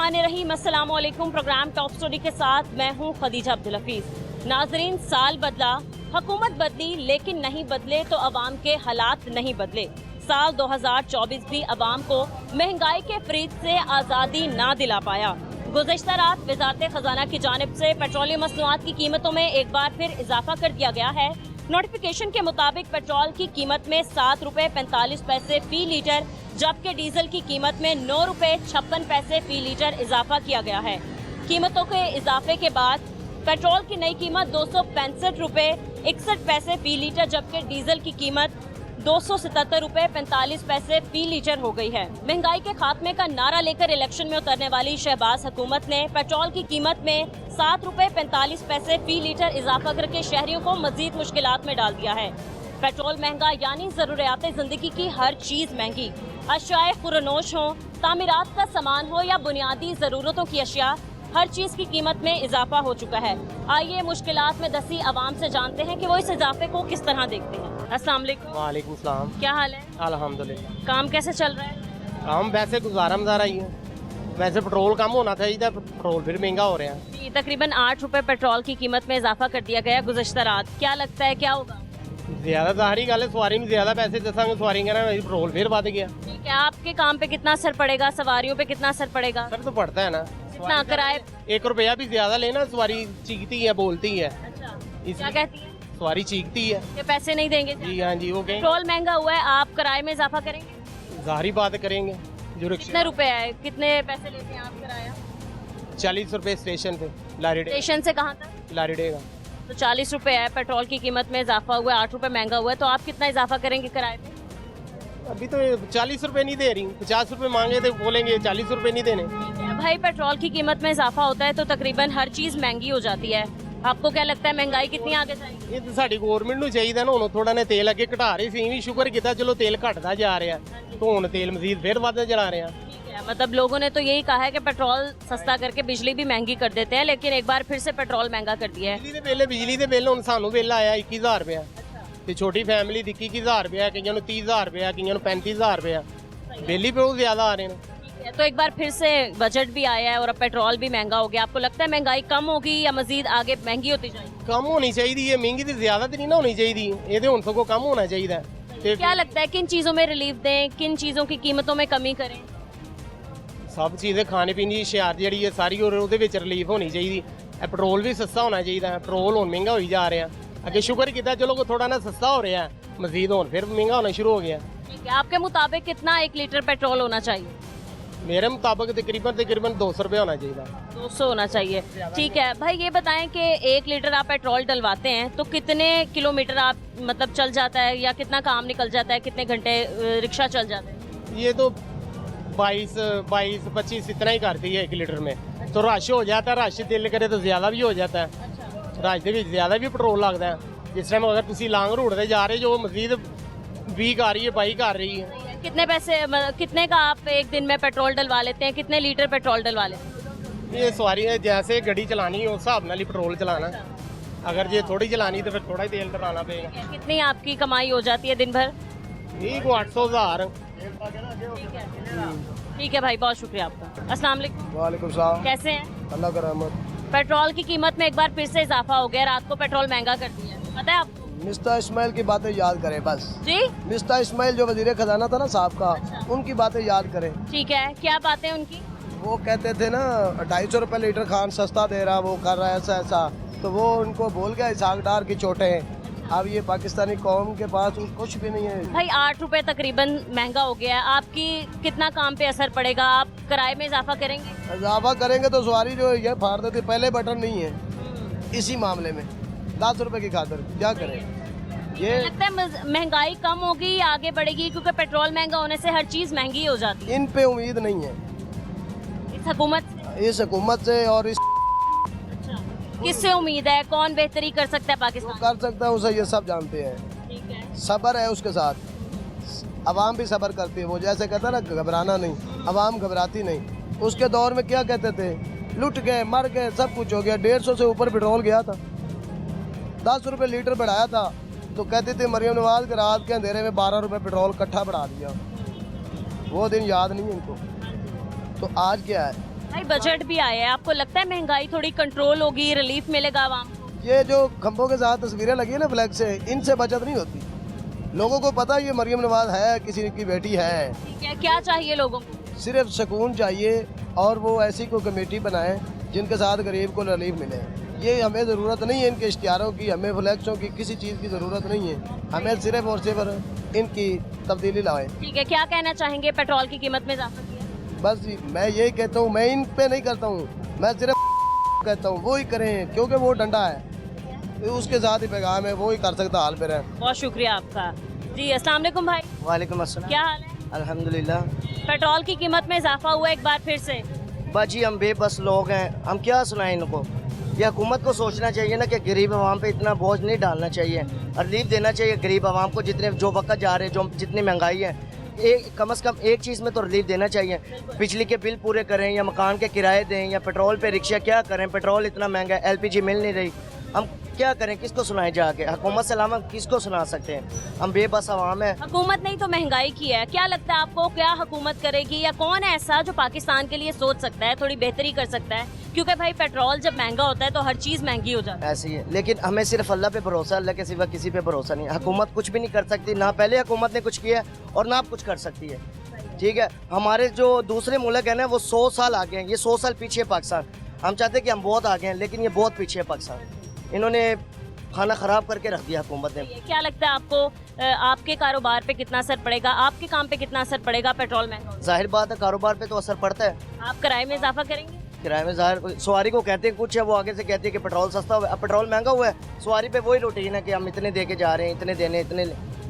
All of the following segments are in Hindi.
बिस्मिल्लाहिर्रहमानिर्रहीम। अस्सलाम वालेकुम। प्रोग्राम टॉप स्टोरी के साथ मैं हूं खदीजा अब्दुल हफीज। नाजरीन, साल बदला, हुकूमत बदली, लेकिन नहीं बदले तो अवाम के हालात नहीं बदले। साल 2024 भी अवाम को महंगाई के फरीद से आज़ादी ना दिला पाया। गुज़श्ता रात वज़ारत ख़जाना की जानिब से पेट्रोलियम मसनूआत की कीमतों में एक बार फिर इजाफा कर दिया गया है। नोटिफिकेशन के मुताबिक पेट्रोल की कीमत में 7 रुपये 45 पैसे फी लीटर, जबकि डीजल की कीमत में 9 रुपये 56 पैसे फी लीटर इजाफा किया गया है। कीमतों के इजाफे के बाद पेट्रोल की नई कीमत 265 रुपये 61 पैसे फी लीटर, जबकि डीजल की कीमत 277 रुपये 45 पैसे फी लीटर हो गई है। महंगाई के खात्मे का नारा लेकर इलेक्शन में उतरने वाली शहबाज हुकूमत ने पेट्रोल की कीमत में 7 रुपये 45 पैसे फी लीटर इजाफा करके शहरियों को मजीद मुश्किलात में डाल दिया है। पेट्रोल महंगा यानी ज़रूरियात ज़िंदगी की हर चीज़ महंगी। अशियाए खुरनोश हो, तामीरात का सामान हो या बुनियादी ज़रूरतों की अशिया, हर चीज़ की कीमत में इजाफा हो चुका है। आइए मुश्किलात में दसी आवाम से जानते हैं कि वो इस इजाफे को किस तरह देखते हैं। अस्सलाम वालेकुम। वालेकुम सलाम। क्या हाल है? अल्हम्दुलिल्लाह। काम कैसे चल रहा है? काम वैसे गुजारा मजारा ही है। वैसे पेट्रोल कम होना चाहिए, पेट्रोल फिर महंगा हो रहा है। जी, तकरीबन 8 रुपये पेट्रोल की कीमत में इजाफा कर दिया गया गुज़श्ता रात। क्या लगता है क्या होगा? ज्यादा जाहिर गल है, सवारी में ज्यादा पैसे दसांगे, सवारी कहना पेट्रोल फिर बढ़ गया। ठीक है, आपके काम पे कितना असर पड़ेगा, सवारियों पे कितना असर पड़ेगा? सर तो पड़ता है ना, कितना किराए? 1 रुपया भी ज्यादा लेना, सवारी चीखती है, बोलती है। अच्छा, इसलिए क्या कहती है? सवारी चीखती है कि पैसे नहीं देंगे? जी हाँ जी, वो कहें पेट्रोल महंगा हुआ है, आप किराए में इजाफा करेंगे? जाहिर बात करेंगे। जो कितने रुपए है, कितने पैसे लेते हैं आप किराया? 40 रुपए स्टेशन पे लारीडे, स्टेशन से कहाँ तक? लारीडे का। तो 40 रुपए है, पेट्रोल की कीमत में इजाफा हुआ है, 8 रुपए महंगा हुआ है, तो आप कितना इजाफा करेंगे किराए पे? अभी तो 40 रुपए नहीं दे रही, 50 रुपए मांगे तो बोलेंगे 40 रुपए नहीं देने। भाई, पेट्रोल की कीमत में इजाफा होता है तो तकरीबन हर चीज़ महंगी हो जाती है। आपको क्या लगता है महंगाई कितनी आगे जाएगी? ਇਹ ਤਾਂ ਸਾਡੀ ਗਵਰਨਮੈਂਟ ਨੂੰ ਚਾਹੀਦਾ ਨਾ, ਹੁਣ ਥੋੜਾ ਨੇ ਤੇਲ ਅੱਗੇ ਘਟਾ ਰਹੀ ਸੀ, ਵੀ ਸ਼ੁਕਰ ਕੀਤਾ ਚਲੋ ਤੇਲ ਘਟਦਾ ਜਾ ਰਿਹਾ, तो ਹੁਣ ਤੇਲ ਮਜ਼ੀਦ ਫਿਰ ਵੱਧਦਾ ਜਾ ਰਿਹਾ। ठीक है, मतलब लोगों ने तो यही कहा है कि पेट्रोल सस्ता करके बिजली भी महंगी कर देते हैं, लेकिन एक बार फिर से पेट्रोल महंगा कर दिया है। ਬਿਜਲੀ ਦੇ ਬਿੱਲ ਹੁਣ ਸਾਨੂੰ ਬਿੱਲ ਆਇਆ 21000 ਰੁਪਇਆ, ਤੇ ਛੋਟੀ ਫੈਮਿਲੀ ਦੀ 21000 ਰੁਪਇਆ, ਕਈਆਂ ਨੂੰ 30000 ਰੁਪਇਆ, ਕਈਆਂ ਨੂੰ 35000 ਰੁਪਇਆ, ਬਿੱਲ ਹੀ ਬਹੁਤ ਜ਼ਿਆਦਾ ਆ ਰਹੇ ਨੇ। तो एक बार फिर से बजट भी आया है और अब पेट्रोल भी महंगा हो गया। आपको लगता है महंगाई कम होगी या मजीद आगे महंगी होती जाएगी? कम होनी चाहिए, महंगी तो ज्यादा तो नहीं ना होनी चाहिए, ये तो हुण सगों कम होना चाहिए। क्या लगता है किन चीज़ों में रिलीफ दें, किन चीज़ों की कीमतों में कमी करें? सब चीज़ें खाने पीने की शियार जी है सारी, और ਉਹਦੇ ਵਿੱਚ रिलीफ होनी चाहिए। पेट्रोल भी सस्ता होना चाहिए, पेट्रोल हुण महंगा होई जा रहा। अगे शुक्र किया चलो थोड़ा ना सस्ता हो रहा है, मजीद हुण फिर महंगा होना शुरू हो गया। ठीक है, आपके मुताबिक कितना 1 लीटर पेट्रोल होना चाहिए? मेरे मुताबिक तकरीबन 200 रुपये होना चाहिए। 200 होना चाहिए। ठीक है भाई, ये बताएं कि 1 लीटर आप पेट्रोल डलवाते हैं तो कितने किलोमीटर आप मतलब चल जाता है, या कितना काम निकल जाता है, कितने घंटे रिक्शा चल जाता है? ये तो 22-25 इतना ही करती है 1 लीटर में। तो रश हो जाता है, रश दिल करे तो ज़्यादा भी हो जाता है। रश के ज़्यादा भी पेट्रोल लगता है। जिस टाइम अगर तुम लॉन्ग रूट से जा रहे जो मजीद 20 आ रही है, 22 आ रही है। कितने पैसे, कितने का आप एक दिन में पेट्रोल डलवा लेते हैं, कितने लीटर पेट्रोल डलवा लेते हैं? ये सवारी है, जैसे गड्डी चलानी है उस हिसाब नाल ही पेट्रोल चलाना। अगर ये थोड़ी चलानी तो फिर थोड़ा ही तेल डलाना पड़ेगा। कितनी आपकी कमाई हो जाती है दिन भर? यही को 800,000। ठीक है भाई, बहुत शुक्रिया आपका। अस्सलाम वालेकुम। वालेकुम सलाम। कैसे हैं? अल्लाह का रहमत। पेट्रोल की कीमत में एक बार फिर से इजाफा हो गया, रात को पेट्रोल महंगा कर दिया है, पता है आपको? मिस्टर इस्माइल की बातें याद करें बस। जी, मिस्टर इस्माइल जो वजीर खजाना था ना साहब का, उनकी बातें याद करें। ठीक है, क्या बातें उनकी? वो कहते थे ना 250 रुपये लीटर खान सस्ता दे रहा, वो कर रहा है ऐसा ऐसा, तो वो उनको बोल गया इसाक डार की चोटें। अब ये पाकिस्तानी कौम के पास कुछ भी नहीं है। भाई 8 रुपए तकरीबन महंगा हो गया है, आपकी कितना काम पे असर पड़ेगा? आप किराए में इजाफा करेंगे? इजाफा करेंगे तो सवारी जो ये फाड़ देती, पहले बटन नहीं है इसी मामले में 10 रुपए की खातिर क्या करें। ये लगता है महंगाई कम होगी या आगे बढ़ेगी, क्योंकि पेट्रोल महंगा होने से हर चीज महंगी हो जाती है। इन पे उम्मीद नहीं है इस हुकूमत से? इस हुकूमत से और इस किससे उम्मीद है? कौन बेहतरी कर सकता है पाकिस्तान? कर सकता है उसे ये सब जानते हैं। ठीक है, सब्र है उसके साथ, अवाम भी सब्र करती है। वो जैसे कहता है ना घबराना नहीं, अवाम घबराती नहीं। उसके दौर में क्या कहते थे, लुट गए, मर गए, सब कुछ हो गया। 150 से ऊपर पेट्रोल गया था, 10 रुपये लीटर बढ़ाया था, तो कहते थे मरियम नवाज के रात के अंधेरे में 12 रुपये पेट्रोल इकट्ठा बढ़ा दिया। वो दिन याद नहीं इनको। तो आज क्या है? भाई बजट भी आया है, आपको लगता है महंगाई थोड़ी कंट्रोल होगी, रिलीफ मिलेगा आवाम को? ये जो खंभों के साथ तस्वीरें लगी है ना फ्लैग से, इनसे बचत नहीं होती। लोगों को पता ये मरियम नवाज है, किसी की बेटी है। ठीक है, क्या चाहिए लोगों को? सिर्फ सुकून चाहिए और वो ऐसी कोई कमेटी बनाए जिनके साथ गरीब को रिलीफ मिले। ये हमें ज़रूरत नहीं है इनके इश्तिहारों की, हमें फ्लैक्सों की, किसी चीज़ की ज़रूरत नहीं है। हमें सिर्फ और सिर्फ इनकी तब्दीली लाएं। ठीक है, क्या कहना चाहेंगे? पेट्रोल की कीमत में इजाफा किया है? बस जी, मैं यही कहता हूँ, मैं इन पे नहीं करता हूँ, मैं सिर्फ कहता हूँ वो ही करें, क्योंकि वो डंडा है, उसके साथ ही पैगाम है, वो ही कर सकता हाल पे रहें। बहुत शुक्रिया आपका जी। अस्सलाम वालेकुम भाई, वालेकुम अस्सलाम। क्या हाल है? अल्हम्दुलिल्लाह। पेट्रोल की कीमत में इजाफा हुआ एक बार फिर से। बाजी हम बेबस लोग हैं, हम क्या सुनाएं इनको। ये हुकूमत को सोचना चाहिए ना कि गरीब आवाम पे इतना बोझ नहीं डालना चाहिए, रिलीफ देना चाहिए गरीब आवाम को। जितने जो वक्त जा रहे हैं, जो जितनी महंगाई है, एक कम से कम एक चीज़ में तो रिलीफ देना चाहिए। बिजली के बिल पूरे करें या मकान के किराए दें या पेट्रोल पे रिक्शा क्या करें। पेट्रोल इतना महंगा है, LPG मिल नहीं रही, हम क्या करें, किसको सुनाएं जाके? हुकूमत से अलावा किसको सुना सकते हैं? हम बेबस आवाम है। हुकूमत ने ही तो महंगाई की है, क्या लगता है आपको क्या हुकूमत करेगी, या कौन है ऐसा जो पाकिस्तान के लिए सोच सकता है, थोड़ी बेहतरी कर सकता है? क्योंकि भाई पेट्रोल जब महंगा होता है तो हर चीज़ महंगी हो जाती है। ऐसी है, लेकिन हमें सिर्फ अल्लाह पे भरोसा, अल्लाह के सिवा किसी पे भरोसा नहीं। हुकूमत कुछ भी नहीं कर सकती, ना पहले हुकूमत ने कुछ किया और ना अब कुछ कर सकती है। ठीक है, हमारे जो दूसरे मुल्क है ना, वो 100 साल आगे हैं, ये 100 साल पीछे है पाकिस्तान। हम चाहते हैं कि हम बहुत आगे हैं, लेकिन ये बहुत पीछे है पाकिस्तान। इन्होंने खाना ख़राब करके रख दिया हुकूमत ने। क्या लगता है आपको आपके कारोबार पे कितना असर पड़ेगा, आपके काम पे कितना असर पड़ेगा पेट्रोल महंगा होने से? जाहिर बात है कारोबार पे तो असर पड़ता है। आप किराए में इजाफा करेंगे? किराए में जाहिर सवारी को कहते हैं कुछ है, वो आगे से कहती है कि पेट्रोल सस्ता हुआ है। अब पेट्रोल महंगा हुआ है, सवारी पे वही रूटीन है कि हम इतने दे के जा रहे हैं, इतने देने इतने,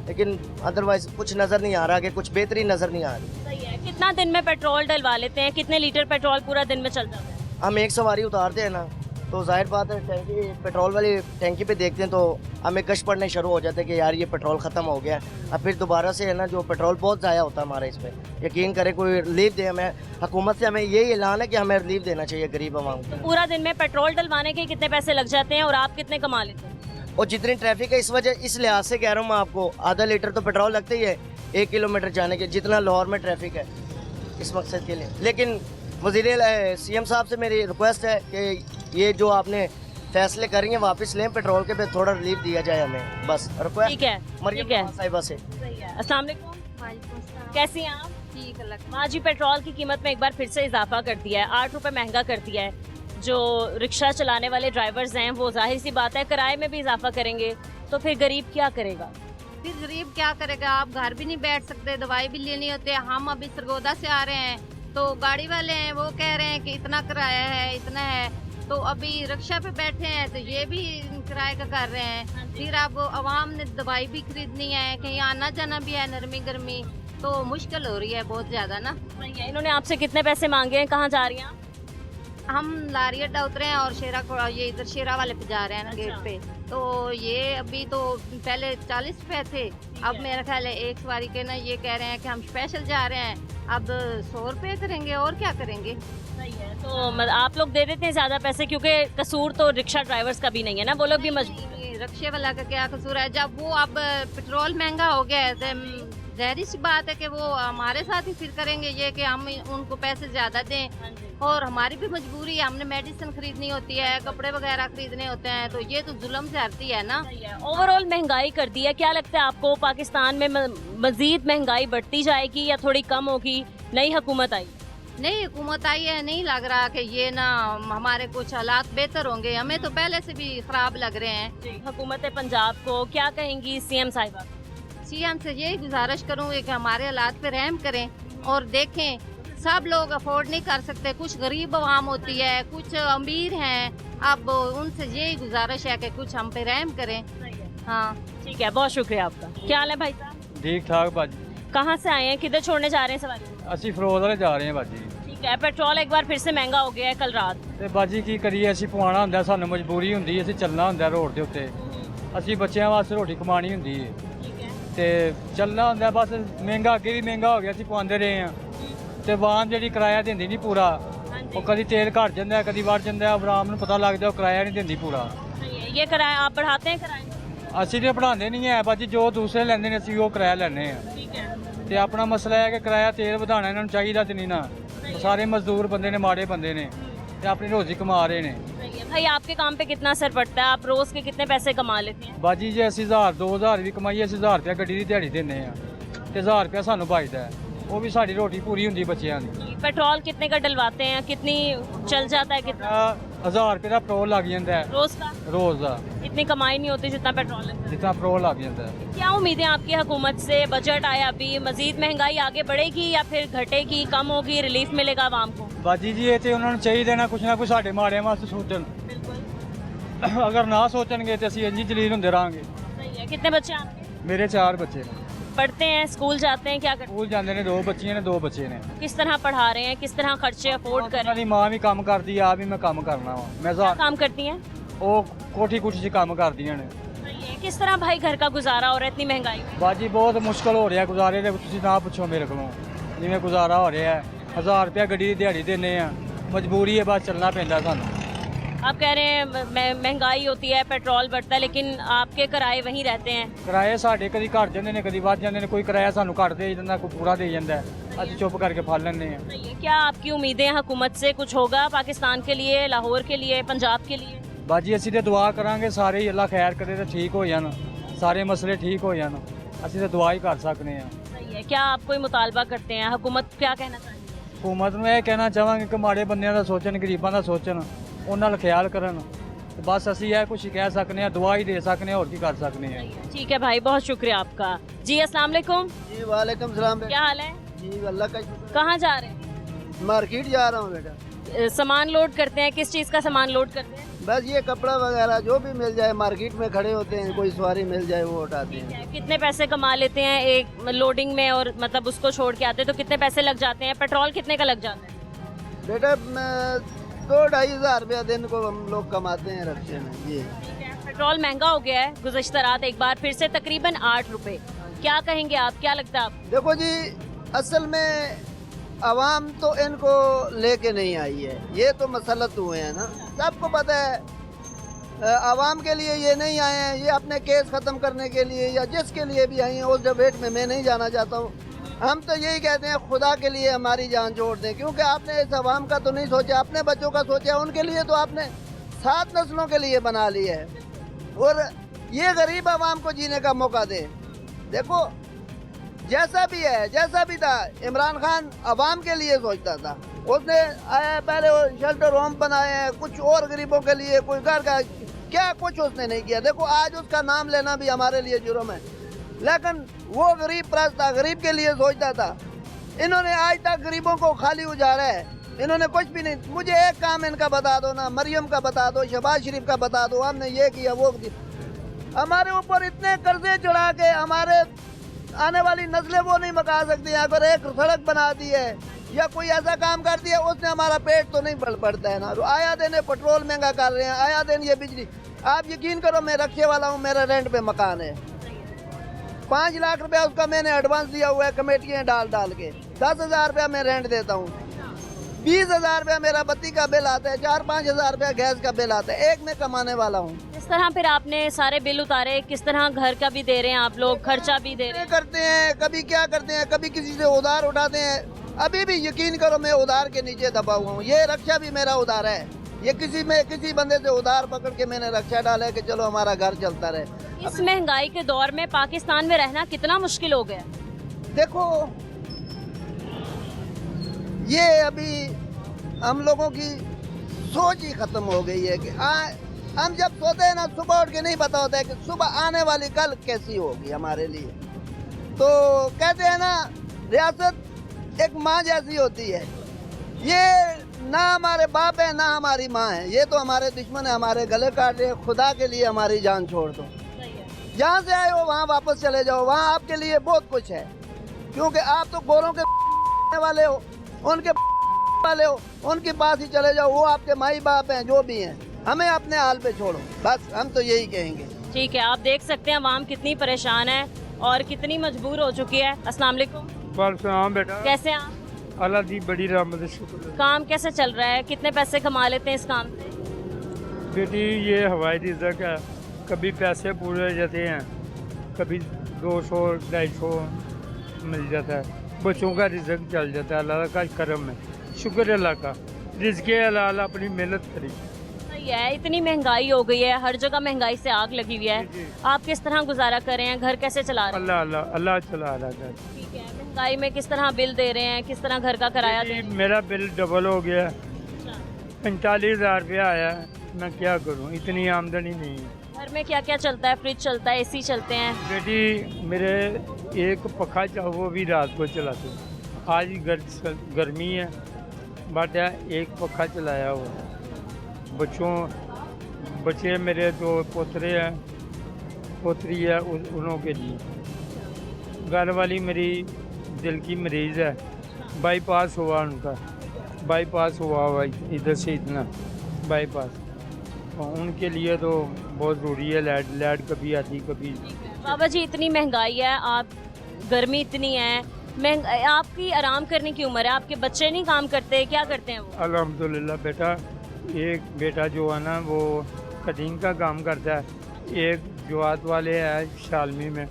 लेकिन अदरवाइज कुछ नज़र नहीं आ रहा, कि कुछ बेहतरी नज़र नहीं आ रही। सही है। कितना दिन में पेट्रोल डलवा लेते हैं, कितने लीटर पेट्रोल पूरा दिन में चल जाता है? हम एक सवारी उतारते हैं ना, तो जाहिर बात है टैंकी पेट्रोल वाली टैंकी पे देखते हैं तो हमें कश पड़ने शुरू हो जाते हैं कि यार ये पेट्रोल ख़त्म हो गया है। अब फिर दोबारा से है ना, जो पेट्रोल बहुत ज़ाया होता है हमारा इस पर। यकीन करें कोई रिलीफ दे हमें, हुकूमत से हमें यही ऐलान है कि हमें रिलीफ देना चाहिए गरीब आवाम को। पूरा दिन में पेट्रोल डलवाने के कितने पैसे लग जाते हैं और आप कितने कमा लेते हैं? और जितनी ट्रैफिक है, इस वजह इस लिहाज से कह रहा हूँ मैं आपको, आधा लीटर तो पेट्रोल लगता ही है 1 किलोमीटर जाने के, जितना लाहौर में ट्रैफिक है इस मकसद के लिए। लेकिन CM साहब से मेरी रिक्वेस्ट है कि ये जो आपने फैसले करेंगे वापस लें, पेट्रोल के पे थोड़ा रिलीफ दिया जाए हमें, बस रिक्वेस्ट। ठीक है, मरियम ठीक है। नवाज साहिबा से। सही है। अस्सलाम वालेकुम, कैसी हैं आप? ठीक है। माँ जी, पेट्रोल की कीमत में एक बार फिर से इजाफा कर दिया है, 8 रुपए महंगा कर दिया है। जो रिक्शा चलाने वाले ड्राइवर्स हैं वो जाहिर सी बात है किराए में भी इजाफा करेंगे, तो फिर गरीब क्या करेगा? फिर गरीब क्या करेगा? आप घर भी नहीं बैठ सकते, दवाई भी लेनी होती है। हम अभी सरगोदा से आ रहे हैं, तो गाड़ी वाले हैं वो कह रहे हैं कि इतना किराया है, इतना है, तो अभी रिक्शा पे बैठे हैं तो ये भी किराए का कर रहे हैं। फिर अब आवाम ने दवाई भी खरीदनी है, कहीं आना जाना भी है, नरमी गर्मी, तो मुश्किल हो रही है बहुत ज़्यादा ना। सही है। इन्होंने आपसे कितने पैसे मांगे हैं, कहाँ जा रही हैं आप? हम लारी अड्डा उतरे हैं और शेरा को ये इधर शेरा वाले पे जा रहे हैं ना, गेट अच्छा। पे। तो ये अभी तो पहले 40 रुपए थे, अब मेरा ख्याल है एक सवारी के ना ये कह रहे हैं कि हम स्पेशल जा रहे हैं, अब 100 रुपए करेंगे और क्या करेंगे। सही है। तो आप लोग दे देते हैं ज़्यादा पैसे, क्योंकि कसूर तो रिक्शा ड्राइवर्स का भी नहीं है ना, वो लोग भी मजबूर हैं। रिक्शे वाला का क्या कसूर है? जब वो अब पेट्रोल महंगा हो गया है तो जाहिर सी बात है कि वो हमारे साथ ही फिर करेंगे ये कि हम उनको पैसे ज़्यादा दें, और हमारी भी मजबूरी है, हमने मेडिसिन खरीदनी होती है, कपड़े वगैरह खरीदने होते हैं, तो ये तो जुल्म ज्यादती है ना। ओवरऑल महंगाई कर दी है, क्या लगता है आपको पाकिस्तान में मजीद महंगाई बढ़ती जाएगी या थोड़ी कम होगी? नई हुकूमत आई, नई हुकूमत आई है, नहीं लग रहा कि ये ना हमारे कुछ हालात बेहतर होंगे, हमें तो पहले से भी खराब लग रहे हैं। हुकूमत पंजाब को क्या कहेंगी CM साहिबा? CM से यही गुजारिश करूँगी कि हमारे हालात पे रहम करें और देखें, सब लोग अफोर्ड नहीं कर सकते, कुछ गरीब आवाम होती है, कुछ अमीर हैं, अब उनसे यही गुजारिश है कि कुछ हम पे रहम करें। हाँ ठीक है, बहुत शुक्रिया आपका। क्या हाल है भाई साहब? ठीक ठाक भाजी। कहाँ से आए हैं, किधर छोड़ने जा रहे हैं सवारी? ਅਸੀਂ ਫਰੋਜ਼ ਵਾਲੇ ਜਾ ਰਹੇ ਹਾਂ ਬਾਜੀ। ठीक है। पेट्रोल एक बार फिर से महंगा हो गया है कल रात। ਤੇ ਬਾਜੀ ਕੀ ਕਰੀਏ, ਅਸੀਂ ਪਵਾਉਣਾ ਹੁੰਦਾ, ਸਾਨੂੰ ਮਜਬੂਰੀ ਹੁੰਦੀ, ਅਸੀਂ ਚੱਲਣਾ ਹੁੰਦਾ ਰੋਡ ਦੇ ਉੱਤੇ, ਅਸੀਂ ਬੱਚਿਆਂ ਵਾਸਤੇ ਰੋਟੀ ਕਮਾਣੀ ਹੁੰਦੀ ਹੈ ਤੇ ਚੱਲਣਾ ਹੁੰਦਾ, ਬਸ ਮਹਿੰਗਾ ਅੱਗੇ ਵੀ ਮਹਿੰਗਾ ਹੋ ਗਿਆ, ਅਸੀਂ ਪਵਾਉਂਦੇ ਰਹੇ ਹਾਂ ਤੇ ਵਾਹਨ ਜਿਹੜੀ ਕਿਰਾਇਆ ਦਿੰਦੀ ਨਹੀਂ ਪੂਰਾ, ਉਹ ਕਦੀ ਤੇਲ ਘਟ ਜਾਂਦਾ, ਕਦੀ ਵੱਧ ਜਾਂਦਾ, ਆਰਾਮ ਨੂੰ ਪਤਾ ਲੱਗਦਾ ਉਹ ਕਿਰਾਇਆ ਨਹੀਂ ਦਿੰਦੀ ਪੂਰਾ। ये किराया आप बढ़ाते हैं किराया? ਅਸੀਂ ਤੇ ਪੜਾਉਂਦੇ ਨਹੀਂ ਹੈ ਬਾਜੀ, ਜੋ ਦੂਸਰੇ ਲੈਂਦੇ ਨੇ ਅਸੀਂ ਉਹ ਕਿਰਾਇਆ ਲੈਂਦੇ ਹਾਂ। ठीक है। ਤੇ ਆਪਣਾ ਮਸਲਾ ਹੈ ਕਿ ਕਿਰਾਇਆ ਤੇਲ ਵਧਾਉਣਾ ਇਹਨਾਂ ਨੂੰ ਚਾਹੀਦਾ ਤੇ ਨਹੀਂ ਨਾ। ਸਾਰੇ ਮਜ਼ਦੂਰ ਬੰਦੇ ਨੇ, ਮਾੜੇ ਬੰਦੇ ਨੇ ਤੇ ਆਪਣੀ ਰੋਜ਼ੀ ਕਮਾ ਰਹੇ ਨੇ। सही है। भाई आपके काम पे कितना असर पड़ता है? आप रोज के कितने पैसे कमा लेते हैं? ਬਾਜੀ ਜੇ ਅਸੀਂ 1000 2000 ਵੀ ਕਮਾਈਏ, ਅਸੀਂ 1000 ਰੁਪਇਆ ਗੱਡੀ ਦੀ ਦਿਹਾੜੀ ਦਿੰਦੇ ਆ ਤੇ 1000 ਰੁਪਇਆ ਸਾਨੂੰ ਬਚਦਾ ਹੈ, ਉਹ ਵੀ ਸਾਡੀ ਰੋਟੀ ਪੂਰੀ ਹੁੰਦੀ ਬੱਚਿਆਂ ਦੀ। पेट्रोल कितने का डलवाते हैं? कितनी चल जाता है? कितना 1000 ਰੁਪਏ ਦਾ ਪੈਟਰੋਲ ਲੱਗ ਜਾਂਦਾ ਹੈ रोज का? ਰੋਜ਼ ਦਾ, इतनी कमाई नहीं होती जितना पेट्रोल लगता है। ਜਿੱਦਾਂ ਪੈਟਰੋਲ ਲੱਗ ਜਾਂਦਾ ਹੈ। क्या उम्मीदें आपकी हुकूमत से? बजट आया अभी, मजीद महंगाई आगे बढ़ेगी या फिर घटेगी, कम होगी, रिलीफ मिलेगा आवाम को? ਬਾਜੀ ਜੀ ਇਹ ਤੇ ਉਹਨਾਂ ਨੂੰ ਚਾਹੀਦਾ ਨਾ ਕੁਛ ਸਾਡੇ ਮਾੜਿਆਂ ਵਾਸਤੇ ਸੋਚਣ। ਅਗਰ ਨਾ ਸੋਚਣਗੇ ਤੇ ਅਸੀਂ ਇੰਝ ਹੀ ਜਲੀਲ ਹੁੰਦੇ ਰਹਾਂਗੇ। सही है। कितने बच्चे हैं आपके? ਮੇਰੇ 4 ਬੱਚੇ ਨੇ, पढ़ते हैं, स्कूल जाते हैं, क्या करते ਸਕੂਲ ਜਾਂਦੇ ਨੇ, 2 ਬੱਚੀਆਂ ਨੇ, 2 ਬੱਚੇ ਨੇ। हैं? किस तरह पढ़ा रहे हैं? किस तरह खर्चे अफोर्ड कर ਉਹਨਾਂ रहे ਦੀ ਮਾਂ ਵੀ ਕੰਮ ਕਰਦੀ ਆ, ਵੀ ਮੈਂ ਕੰਮ ਕਰਨਾ ਵਾ। ਮੈਂ हैं? क्या काम करती हैं? ਉਹ ਕੋਠੀ ਕੁਠੀ 'ਚ ਕੰਮ ਕਰਦੀਆਂ ਨੇ। सही है। किस तरह भाई घर का गुजारा हो रहा है इतनी महंगाई में? ਬਾਜੀ ਬਹੁਤ ਮੁਸ਼ਕਲ ਹੋ ਰਿਹਾ ਗੁਜ਼ਾਰੇ ਦੇ, ਤੁਸੀਂ ਨਾ ਪੁੱਛੋ ਮੇਰੇ ਕੋਲੋਂ ਜਿਵੇਂ ਗੁਜ਼ਾਰਾ ਹੋ ਰਿਹਾ ਹੈ। 1000 ਰੁਪਇਆ ਗੱਡੀ ਦੀ ਦਿਹਾੜੀ ਦਿੰਦੇ ਆ, ਮਜਬੂਰੀ ਹੈ, ਬਸ ਚੱਲਣਾ ਪੈਂਦਾ ਸਾਨੂੰ। आप कह रहे हैं महंगाई होती है, पेट्रोल बढ़ता है, लेकिन आपके किराए वहीं रहते हैं। ਕਿਰਾਏ ਸਾਡੇ ਕਦੀ ਘਟ ਜਾਂਦੇ ਨੇ, ਕਦੀ ਵੱਧ ਜਾਂਦੇ ਨੇ। ਕੋਈ ਕਿਰਾਇਆ ਸਾਨੂੰ ਘੱਟ ਦੇ ਜਾਂਦਾ, ਕੋਈ ਪੂਰਾ ਦੇ ਜਾਂਦਾ ਹੈ। ਅਸੀਂ ਚੁੱਪ ਕਰਕੇ ਫੜ ਲੈਂਦੇ ਆ। सही है। क्या आपकी उम्मीदें हैं हुकूमत से? कुछ होगा पाकिस्तान के लिए, लाहौर के लिए, पंजाब के लिए? ਬਾਜੀ ਅਸੀਂ ਤੇ ਦੁਆ ਕਰਾਂਗੇ ਸਾਰੇ ਹੀ, ਅੱਲਾ ਖੈਰ ਕਰੇ ਤੇ ਠੀਕ ਹੋ ਜਾਣ, ਸਾਰੇ ਮਸਲੇ ਠੀਕ ਹੋ ਜਾਣ। ਅਸੀਂ ਤੇ ਦੁਆ ਹੀ ਕਰ ਸਕਦੇ ਆ। सही है। क्या आप कोई मुतालबा करते हैं? हुकूमत क्या कहना चाहिए? हुकूमत ਨੂੰ ਇਹ ਕਹਿਣਾ ਚਾਹਾਂਗੇ ਕਿ ਮਾੜੇ ਬੰਦਿਆਂ ਦਾ ਸੋਚਣ, ਗਰੀਬਾਂ ਦਾ ਸੋਚਣ, ਉਹਨਾਂ ਨਾਲ ਖਿਆਲ ਕਰਨ। ਤੇ ਬਸ ਅਸੀਂ ਇਹ ਕੁਝ ਕਹਿ ਸਕਨੇ ਆ, ਦੁਆ ਹੀ ਦੇ ਸਕਨੇ ਆ, ਹੋਰ ਕੀ ਕਰ ਸਕਨੇ ਆ। ठीक है भाई, बहुत शुक्रिया आपका जी। अस्सलाम वालेकुम। जी वालेकुम सलाम। क्या हाल है? जी अल्लाह का शुक्र। कहाँ जा रहे हैं? मार्केट जा रहा हूँ बेटा। सामान लोड करते हैं? किस चीज़ का सामान लोड करते हैं? बस ये कपड़ा वगैरह जो भी मिल जाए, मार्केट में खड़े होते हैं, कोई सवारी मिल जाए वो उठाते हैं। कितने पैसे कमा लेते हैं एक लोडिंग में, और मतलब उसको छोड़ के आते हैं तो कितने पैसे लग जाते हैं? पेट्रोल कितने का लग जाता है? बेटा 2-2.5 हज़ार रुपया दिन को हम लोग कमाते हैं रक्शे में। जी पेट्रोल महंगा हो गया है गुज़श्ता रात एक बार फिर से तकरीबन 8 रुपए। क्या कहेंगे आप? क्या लगता है आपको? देखो जी, असल में आवाम तो इनको लेके नहीं आई है, ये तो मसलत हुए हैं ना, सबको पता है। आवाम के लिए ये नहीं आए हैं, ये अपने केस ख़त्म करने के लिए या जिसके लिए भी आई हैं, उस डिबेट में मैं नहीं जाना चाहता हूँ। हम तो यही कहते हैं खुदा के लिए हमारी जान छोड़ दें, क्योंकि आपने इस आवाम का तो नहीं सोचा, अपने बच्चों का सोचा, उनके लिए तो आपने 7 नस्लों के लिए बना लिया है, और ये गरीब आवाम को जीने का मौका दें। देखो जैसा भी है, जैसा भी था, इमरान खान आवाम के लिए सोचता था। उसने आया पहले वो शेल्टर होम बनाए हैं, कुछ और गरीबों के लिए, कोई घर का क्या कुछ उसने नहीं किया। देखो आज उसका नाम लेना भी हमारे लिए जुर्म है, लेकिन वो गरीब परस्त था, गरीब के लिए सोचता था। इन्होंने आज तक गरीबों को खाली उजाड़ा है, इन्होंने कुछ भी नहीं। मुझे एक काम इनका बता दो ना, मरियम का बता दो, शहबाज शरीफ का बता दो, हमने ये किया वो किया। हमारे ऊपर इतने कर्जे चढ़ा के हमारे आने वाली नस्लें वो नहीं मका सकती। अगर एक सड़क बना दी है या कोई ऐसा काम कर दिया, उसने हमारा पेट तो नहीं बढ़ता है ना। आया दिन ये पेट्रोल महंगा कर रहे हैं, आया दिन ये बिजली। आप यकीन करो, मैं रक्शे वाला हूँ, मेरा रेंट पे मकान है, 5 लाख रुपया उसका मैंने एडवांस दिया हुआ है कमेटियाँ डाल के। 10,000 रुपया मैं रेंट देता हूँ, 20,000 रुपया मेरा बत्ती का बिल आता है, 4-5 हज़ार रुपया गैस का बिल आता है। एक मैं कमाने वाला हूँ। इस तरह फिर आपने सारे बिल उतारे, किस तरह घर का भी दे रहे हैं आप लोग, खर्चा भी दे रहे हैं? करते हैं, कभी क्या करते हैं, कभी किसी से उधार उठाते हैं। अभी भी यकीन करो मैं उधार के नीचे दबा हुआ हूँ। ये रक्षा भी मेरा उधार है, ये किसी बंदे से उधार पकड़ के मैंने रक्षा डाला है कि चलो हमारा घर चलता रहे। इस महंगाई के दौर में पाकिस्तान में रहना कितना मुश्किल हो गया? देखो ये अभी हम लोगों की सोच ही खत्म हो गई है कि हम जब सोते हैं ना, सुबह उठ के नहीं पता होता है कि सुबह आने वाली कल कैसी होगी हमारे लिए। तो कहते हैं ना, रियासत एक माँ जैसी होती है। ये ना हमारे बाप है ना हमारी माँ है, ये तो हमारे दुश्मन है, हमारे गले काट रहे हैं। खुदा के लिए हमारी जान छोड़ दो, जहाँ से आए हो वहाँ वापस चले जाओ, वहाँ आपके लिए बहुत कुछ है। क्योंकि आप तो गोरों के वाले हो, उनके वाले हो, उनके पास ही चले जाओ, वो आपके माई बाप हैं, जो भी हैं। हमें अपने हाल पे छोड़ो, बस हम तो यही कहेंगे। ठीक है, आप देख सकते हैं अवाम कितनी परेशान है और कितनी मजबूर हो चुकी है। अस्सलाम वालेकुम। वालेकुम बेटा। कैसे हैं आप? अल्लाह दी बड़ी रहमत है, शुक्र है। काम कैसे चल रहा है? कितने पैसे कमा लेते हैं इस काम से? बेटी ये हवाई रिज़्क है, कभी पैसे पूरे हो जाते हैं, कभी 200-250 मिल जाता है, बच्चों का रिज़्क चल जाता है, अल्लाह का करम है, शुक्र अल्लाह का, रिज़्क़े हलाल अपनी मेहनत करी। सही है, इतनी महंगाई हो गई है, हर जगह महंगाई से आग लगी हुई है। आप किस तरह गुजारा कर रहे हैं, घर कैसे चला रहे हैं? अल्लाह अल्लाह अल्लाह चला रहा है। ठीक है, महंगाई में किस तरह बिल दे रहे हैं, किस तरह घर का किराया दे रहे हैं? मेरा बिल डबल हो गया, 45,000 रुपया आया। मैं क्या करूं, इतनी आमदनी नहीं है। घर में क्या क्या चलता है? फ्रिज चलता है, एसी चलते हैं? बेटी मेरे एक पखा चाहो वो भी रात को चलाते हैं। आज गर्मी है बट एक पखा चलाया हुआ। बच्चे मेरे 2 पोतरे हैं, पोतरी है, उन्हों के लिए। घर वाली मेरी दिल की मरीज़ है, बाईपास हुआ उनका, बाईपास हुआ इधर से इतना बाईपास, तो उनके लिए तो बहुत ज़रूरी है लाइट कभी आती कभी। बाबा जी, इतनी महंगाई है, आप गर्मी इतनी है, आपकी आराम करने की उम्र है, आपके बच्चे नहीं काम करते, क्या करते हैं वो? अल्हम्दुलिल्लाह बेटा, एक बेटा जो है ना वो कटिंग का काम करता है, एक जुआत वाले है शालमी में,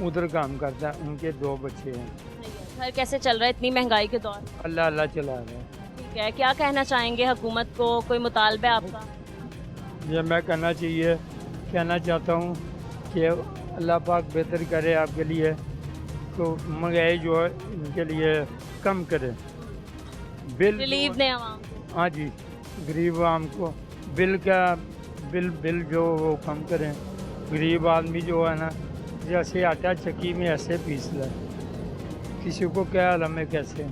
उधर काम करता है, उनके 2 बच्चे हैं। घर कैसे चल रहा है इतनी महंगाई के दौर? अल्लाह अल्लाह चला रहा है। ठीक है, क्या कहना चाहेंगे हुकूमत को, कोई मुतालबा है आपका? ये मैं कहना चाहता हूँ कि अल्लाह पाक बेहतर करे आपके लिए, तो महंगाई जो है इनके लिए कम करे, बिल रिलीफ दें आवाम को। हाँ जी, गरीब आवाम को बिल जो वो कम करें। गरीब आदमी जो है ना, जैसे आटा चक्की में ऐसे पीस ले, किसी को क्या आलम है कैसे।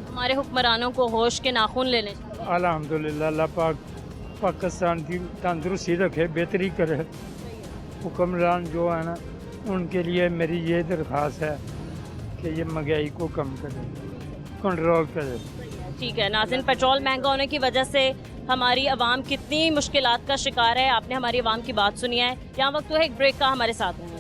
हमारे हुक्मरानों को होश के नाखून लेने चाहिए। अल्हम्दुलिल्लाह, अल्लाह पाक पाकिस्तान की तंदुरुस्ती रखे, बेहतरी करे। हुक्मरान जो है ना, उनके लिए मेरी ये दरख्वास्त है कि ये महंगाई को कम करे, कंट्रोल करे। ठीक है नाज़रीन, पेट्रोल महंगा होने की वजह से हमारी आवाम कितनी मुश्किलात का शिकार है, आपने हमारी आवाम की बात सुनी है। यहाँ वक्त तो है एक ब्रेक का, हमारे साथ हैं।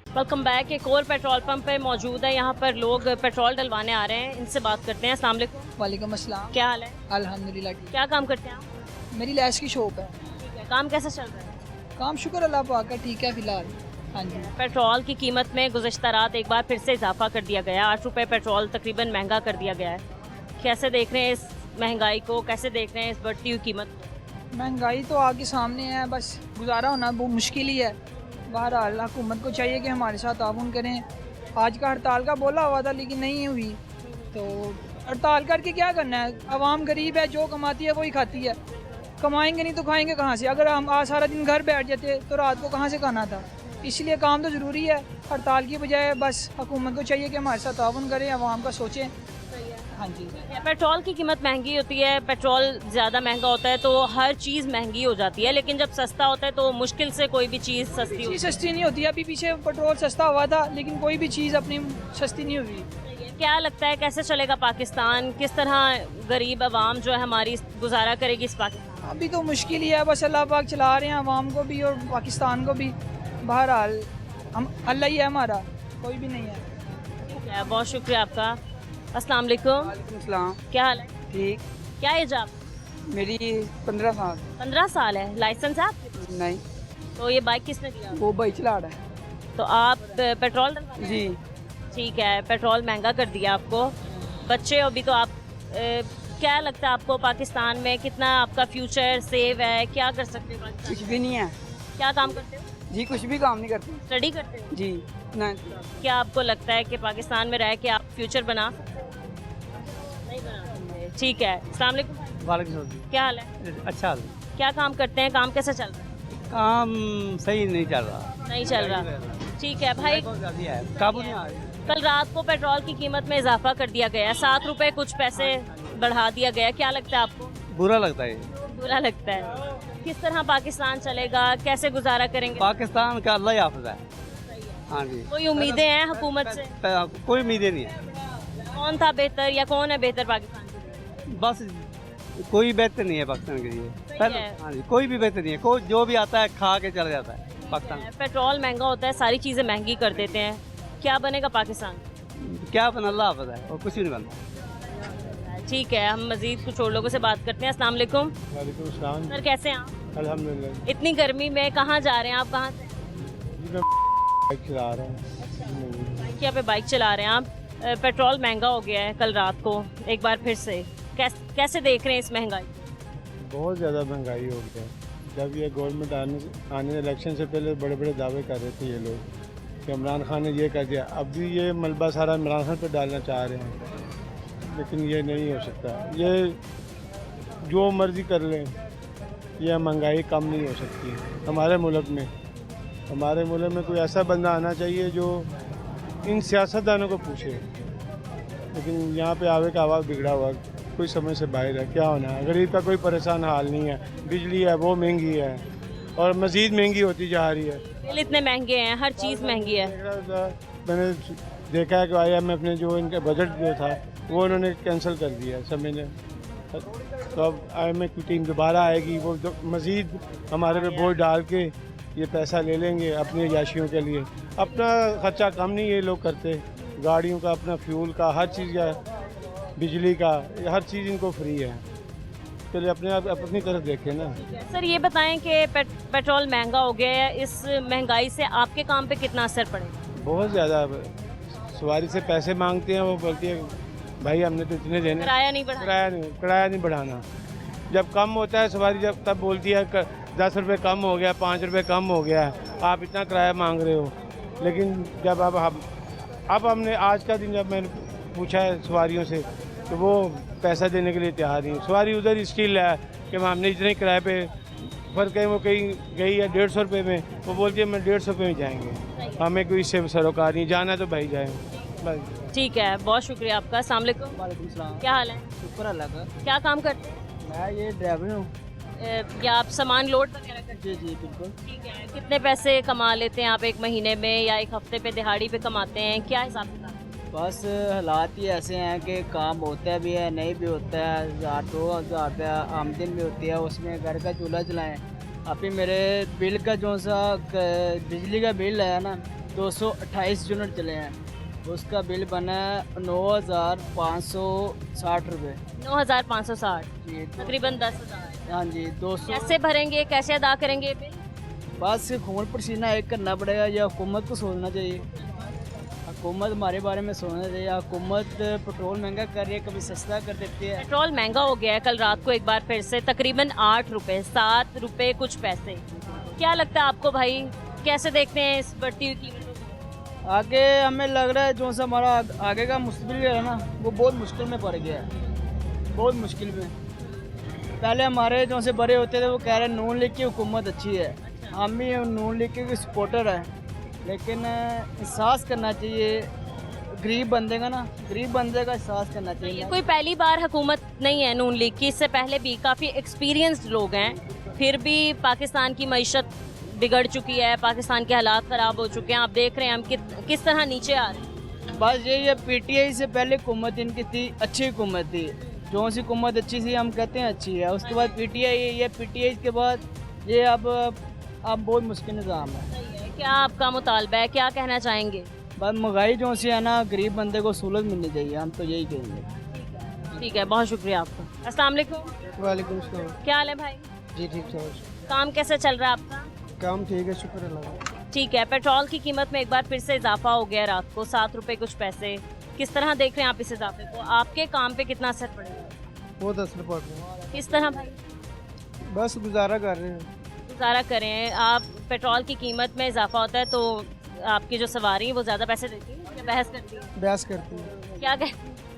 Welcome back. एक और पेट्रोल पंप पे मौजूद है, यहाँ पर लोग पेट्रोल डलवाने आ रहे हैं, इनसे बात करते हैं। अस्सलाम वालेकुम। वालेकुम अस्सलाम। क्या हाल है? अल्हम्दुलिल्लाह ठीक। क्या काम करते हैं आप? मेरी लैस की शॉप है। ठीक है, काम कैसा चल रहा है? काम शुक्र अल्लाह पाक का ठीक है फ़िलहाल। हाँ जी। पेट्रोल की कीमत में गुज़श्ता रात एक बार फिर से इजाफा कर दिया गया, 8 रुपये पेट्रोल तकरीबन महंगा कर दिया गया है। कैसे देख रहे हैं इस महंगाई को, कैसे देख रहे हैं इस बढ़ती हुई कीमत को? महंगाई तो आगे सामने है, बस गुजारा होना बहुत मुश्किल ही है। बहरहाल हुकूमत को चाहिए कि हमारे साथ ताउन करें। आज का हड़ताल का बोला हुआ था लेकिन नहीं हुई, तो हड़ताल करके क्या करना है? आवाम गरीब है, जो कमाती है वही खाती है, कमाएंगे नहीं तो खाएंगे कहाँ से? अगर हम आज सारा दिन घर बैठ जाते तो रात को कहाँ से खाना था? इसलिए काम तो ज़रूरी है, हड़ताल की बजाय बस हुकूमत को चाहिए कि हमारे साथ ताउन करें, आवाम का सोचें। हाँ जी। पेट्रोल की कीमत महंगी होती है, पेट्रोल ज़्यादा महंगा होता है तो हर चीज़ महंगी हो जाती है, लेकिन जब सस्ता होता है तो मुश्किल से कोई भी चीज़ सस्ती होती है। सस्ती नहीं होती। अभी पीछे पेट्रोल सस्ता हुआ था लेकिन कोई भी चीज़ अपनी सस्ती नहीं हुई। क्या लगता है कैसे चलेगा पाकिस्तान? किस तरह गरीब आवाम जो है हमारी गुजारा करेगी इस पाकिस्तान? अभी तो मुश्किल ही है, बस अल्लाह पाक चला रहे हैं आवाम को भी और पाकिस्तान को भी। बहरहाल हम अल्लाह ही है, हमारा कोई भी नहीं है। ठीक है, बहुत शुक्रिया आपका। अस्सलाम वालेकुम। वालेकुम सलाम। क्या हाल है? ठीक। क्या एज आप? मेरी 15 साल। 15 साल है। लाइसेंस है आपके? नहीं, तो ये बाइक किसने दिया? वो भाई चला रहा है। तो आप पेट्रोल डलवा रहे हैं? जी। ठीक है, पेट्रोल महंगा कर दिया आपको। बच्चे अभी तो आप क्या लगता है आपको पाकिस्तान में कितना आपका फ्यूचर सेव है? क्या कर सकते हो पाकिस्तान? कुछ भी नहीं है क्या काम करते हो? जी, कुछ भी काम नहीं करते स्टडी करते हो? जी। नहीं। क्या आपको लगता है कि पाकिस्तान में रह के आप फ्यूचर बना सकते हो? नहीं बना सकते। ठीक है, अस्सलाम वालेकुम। वालेकुम। क्या हाल है? अच्छा हाल। क्या काम करते हैं? काम कैसा चल रहा है? काम सही नहीं चल रहा। नहीं चल रहा। ठीक है भाई, काबू नहीं आ रही। कल रात को पेट्रोल की कीमत में इजाफा कर दिया गया है, 7 रुपए कुछ पैसे बढ़ा दिया गया। क्या लगता है आपको? बुरा लगता है। बुरा लगता है। किस तरह पाकिस्तान चलेगा, कैसे गुजारा करेंगे? पाकिस्तान का अल्लाह ही हाफ़िज़ है। हाँ जी। कोई उम्मीदें हैं हुकूमत से? कोई उम्मीदें नहीं है। कौन था बेहतर या कौन है बेहतर पाकिस्तान के लिए? बस कोई बेहतर नहीं है पाकिस्तान के लिए। पहले है। हाँ जी, कोई भी बेहतर नहीं है। कोई जो भी आता है खा के चला जाता है पाकिस्तान। पेट्रोल महंगा होता है, सारी चीज़ें महंगी कर देते हैं, क्या बनेगा पाकिस्तान? क्या बना, अल्लाह हाफ़िज़ है और कुछ भी नहीं बनता। ठीक है, हम मजीद कुछ और लोगों से बात करते हैं। अस्सलाम वालेकुम। वालेकुम सलाम। सर कैसे हैं आप? अल्हम्दुलिल्लाह। इतनी गर्मी में कहाँ जा रहे हैं आप? कहाँ से? मैं बाइक चला रहा हूँ। बाइक पे बाइक चला रहे हैं आप। पेट्रोल महंगा हो गया है कल रात को एक बार फिर से, कैसे देख रहे हैं इस महंगाई? बहुत ज़्यादा महंगाई हो गया। जब ये गवर्नमेंट आने इलेक्शन से पहले बड़े बड़े दावे कर रहे थे ये लोग कि इमरान खान ने ये कर दिया, अब भी ये मलबा सारा इमरान खान पर डालना चाह रहे हैं, लेकिन ये नहीं हो सकता। ये जो मर्ज़ी कर लें, यह महंगाई कम नहीं हो सकती हमारे मुल्क में। हमारे मुल्क में कोई ऐसा बंदा आना चाहिए जो इन सियासतदानों को पूछे, लेकिन यहाँ पे आवे का हवा बिगड़ा हुआ, कोई समझ से बाहर है। क्या होना है, गरीब का कोई परेशान हाल नहीं है। बिजली है वो महंगी है और मज़ीद महंगी होती जा रही है। बिल इतने महंगे हैं, हर चीज़ महंगी है। मैंने देखा है कि IMF ने जो इनका बजट जो था वो उन्होंने कैंसिल कर दिया समय ने, तो अब IMF की टीम दोबारा आएगी, वो मज़ीद हमारे पे बोझ डाल के ये पैसा ले लेंगे अपने याशियों के लिए। अपना खर्चा कम नहीं ये लोग करते, गाड़ियों का, अपना फ्यूल का, हर चीज़ का, बिजली का, हर चीज़ इनको फ्री है। चलिए अपने आप अपनी तरफ देखें ना। सर ये बताएं कि पेट्रोल महंगा हो गया है, इस महंगाई से आपके काम पे कितना असर पड़ेगा? बहुत ज़्यादा। सवारी से पैसे मांगते हैं, वो बोलती है भाई हमने तो इतने देने, किराया नहीं बढ़ा, किराया नहीं बढ़ाना। जब कम होता है सवारी, जब तब बोलती है 10 रुपये कम हो गया, 5 रुपये कम हो गया, आप इतना किराया मांग रहे हो। लेकिन जब अब हमने आज का दिन जब मैंने पूछा है सवारियों से, तो वो पैसा देने के लिए तैयार नहीं। सवारी उधर स्टिल है कि हमने इतने किराए पे, फ़र्क है वो कहीं गई है 150 रुपये में, वो बोलती है मैं 150 रुपये में जाएंगे, हमें कोई इससे सरोकार नहीं, जाना तो भाई जाए बस। ठीक है, बहुत शुक्रिया आपका। अस्सलाम वालेकुम। वालेकुम सलाम। क्या हाल है? शुक्र अल्लाह का। क्या काम करते हैं? मैं ये ड्राइवर हूँ। या आप सामान लोड वगैरह करते हैं? जी जी बिल्कुल। ठीक है, कितने पैसे कमा लेते हैं आप एक महीने में या एक हफ्ते पे दिहाड़ी पे कमाते हैं, क्या हिसाब किताब? बस हालात ही ऐसे हैं कि काम होता भी है, नहीं भी होता है। 1000-2000 रुपया आमदन भी होती है, उसमें घर का चूल्हा चलाएँ। अभी मेरे बिल का जो सा बिजली का बिल है ना, 228 यूनिट चले हैं, उसका बिल बना 9560 रुपये। 9560 जी तकरीबन 10,000। हाँ जी 200। कैसे भरेंगे, कैसे अदा करेंगे ये बिल? बस खून पसीना एक करना पड़ेगा, या हुकूमत को सोचना चाहिए। हुकूमत हमारे बारे में सोचना चाहिए। हुकूमत पेट्रोल महंगा कर रही है, कभी सस्ता कर देती है। पेट्रोल महंगा हो गया है कल रात को एक बार फिर से, तकरीबन 8 रुपए, 7 रुपए कुछ पैसे। क्या लगता है आपको भाई, कैसे देखते हैं इस बढ़ती हुई कीमतों को? आगे हमें लग रहा है जो सा हमारा आगे का मुस्तकबिल है ना, वो बहुत मुश्किल में पड़ गया है, बहुत मुश्किल में। पहले हमारे जो से बड़े होते थे वो कह रहे नून लीग की हुकूमत अच्छी है, हम भी नून लीग के सपोर्टर हैं, लेकिन एहसास करना चाहिए गरीब बंदे का ना, गरीब बंदे का एहसास करना चाहिए। कोई पहली बार हुकूमत नहीं है नून लीग की, इससे पहले भी काफ़ी एक्सपीरियंस्ड लोग हैं, फिर भी पाकिस्तान की मईशत बिगड़ चुकी है, पाकिस्तान के हालात ख़राब हो चुके हैं। आप देख रहे हैं हम किस तरह नीचे आ रहे हैं। बस यही है, PTI से पहले हुकूमत इनकी थी, अच्छी हुकूमत थी, जो सी हुकूमत अच्छी थी हम कहते हैं अच्छी है। उसके बाद PTI, ये PTI के बाद ये अब बहुत मुश्किल निज़ाम है। क्या आपका मुतालबा है, क्या कहना चाहेंगे? बस महंगाई जो सी है ना, गरीब बंदे को सहूलत मिलनी चाहिए, हम तो यही कहेंगे। ठीक है, बहुत शुक्रिया आपका। अस्सलाम वालेकुम। वालेकुम सलाम। क्या हाल है भाई? जी ठीक है। काम कैसे चल रहा है आपका? काम ठीक है, शुक्र अल्लाह। ठीक है, पेट्रोल की कीमत में एक बार फिर से इजाफा हो गया रात को, 7 रुपए कुछ पैसे। किस तरह देख रहे हैं आप इस इजाफे को? आपके काम पे कितना असर पड़ेगा? बहुत असर पड़ रहा है। किस तरह भाई? बस गुजारा कर रहे हैं। गुजारा करें। आप पेट्रोल की कीमत में इजाफा होता है तो आपकी जो सवारी है वो ज़्यादा पैसे देती है या बहस करती है? बहस करती है। क्या कहती है?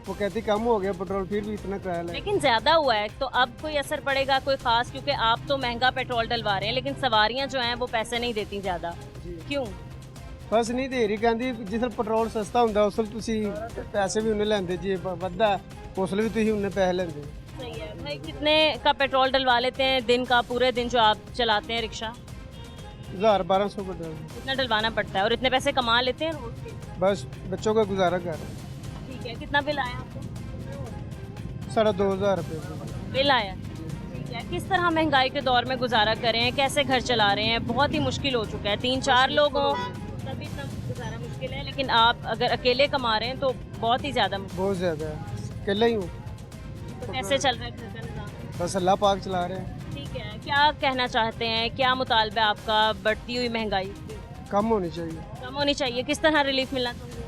वो कहती कम हो गया पेट्रोल, फिर भी इतना किराया लगा। लेकिन ज़्यादा हुआ है, तो अब कोई असर पड़ेगा कोई ख़ास? क्योंकि आप तो महंगा पेट्रोल डलवा रहे हैं, लेकिन सवारियाँ जो हैं वो पैसे नहीं देती ज़्यादा, क्यों? बस नहीं दे रही, कहती जिस पेट्रोल सस्ता ਹੁੰਦਾ ਉਸ ਵੇਲੇ ਤੁਸੀਂ ਪੈਸੇ ਵੀ ਉਹਨੇ ਲੈਂਦੇ, ਜੇ ਵੱਧਾ ਉਸ ਵੇਲੇ ਵੀ ਤੁਸੀਂ ਉਹਨੇ ਪੈਸੇ ਲੈਂਦੇ। सही है भाई। कितने का पेट्रोल डलवा लेते हैं दिन का, पूरे दिन जो आप चलाते हैं रिक्शा? 1000-1200 का डल। कितना डलवाना पड़ता है और इतने पैसे कमा लेते हैं रोज के? बस बच्चों का गुजारा कर रहे हैं। ठीक है, कितना बिल आया आपको? 2500 रुपये बिल आया। ठीक है, किस तरह महंगाई के दौर में गुजारा कर रहे हैं, कैसे घर चला रहे हैं? बहुत ही मुश्किल हो चुका है, 3-4 लोग हों तभी इतना गुजारा मुश्किल है, लेकिन आप अगर अकेले कमा रहे हैं तो बहुत ही ज़्यादा मुश्किल। बहुत ज़्यादा है, अकेला ही हूँ। तो कैसे चल रहा है घर का निज़ाम? बस अल्लाह पाक चला रहे हैं। ठीक है, क्या कहना चाहते हैं, क्या मुतालबा है आपका बढ़ती हुई महंगाई? कम होनी चाहिए। कम होनी चाहिए, किस तरह रिलीफ मिलना चाहिए?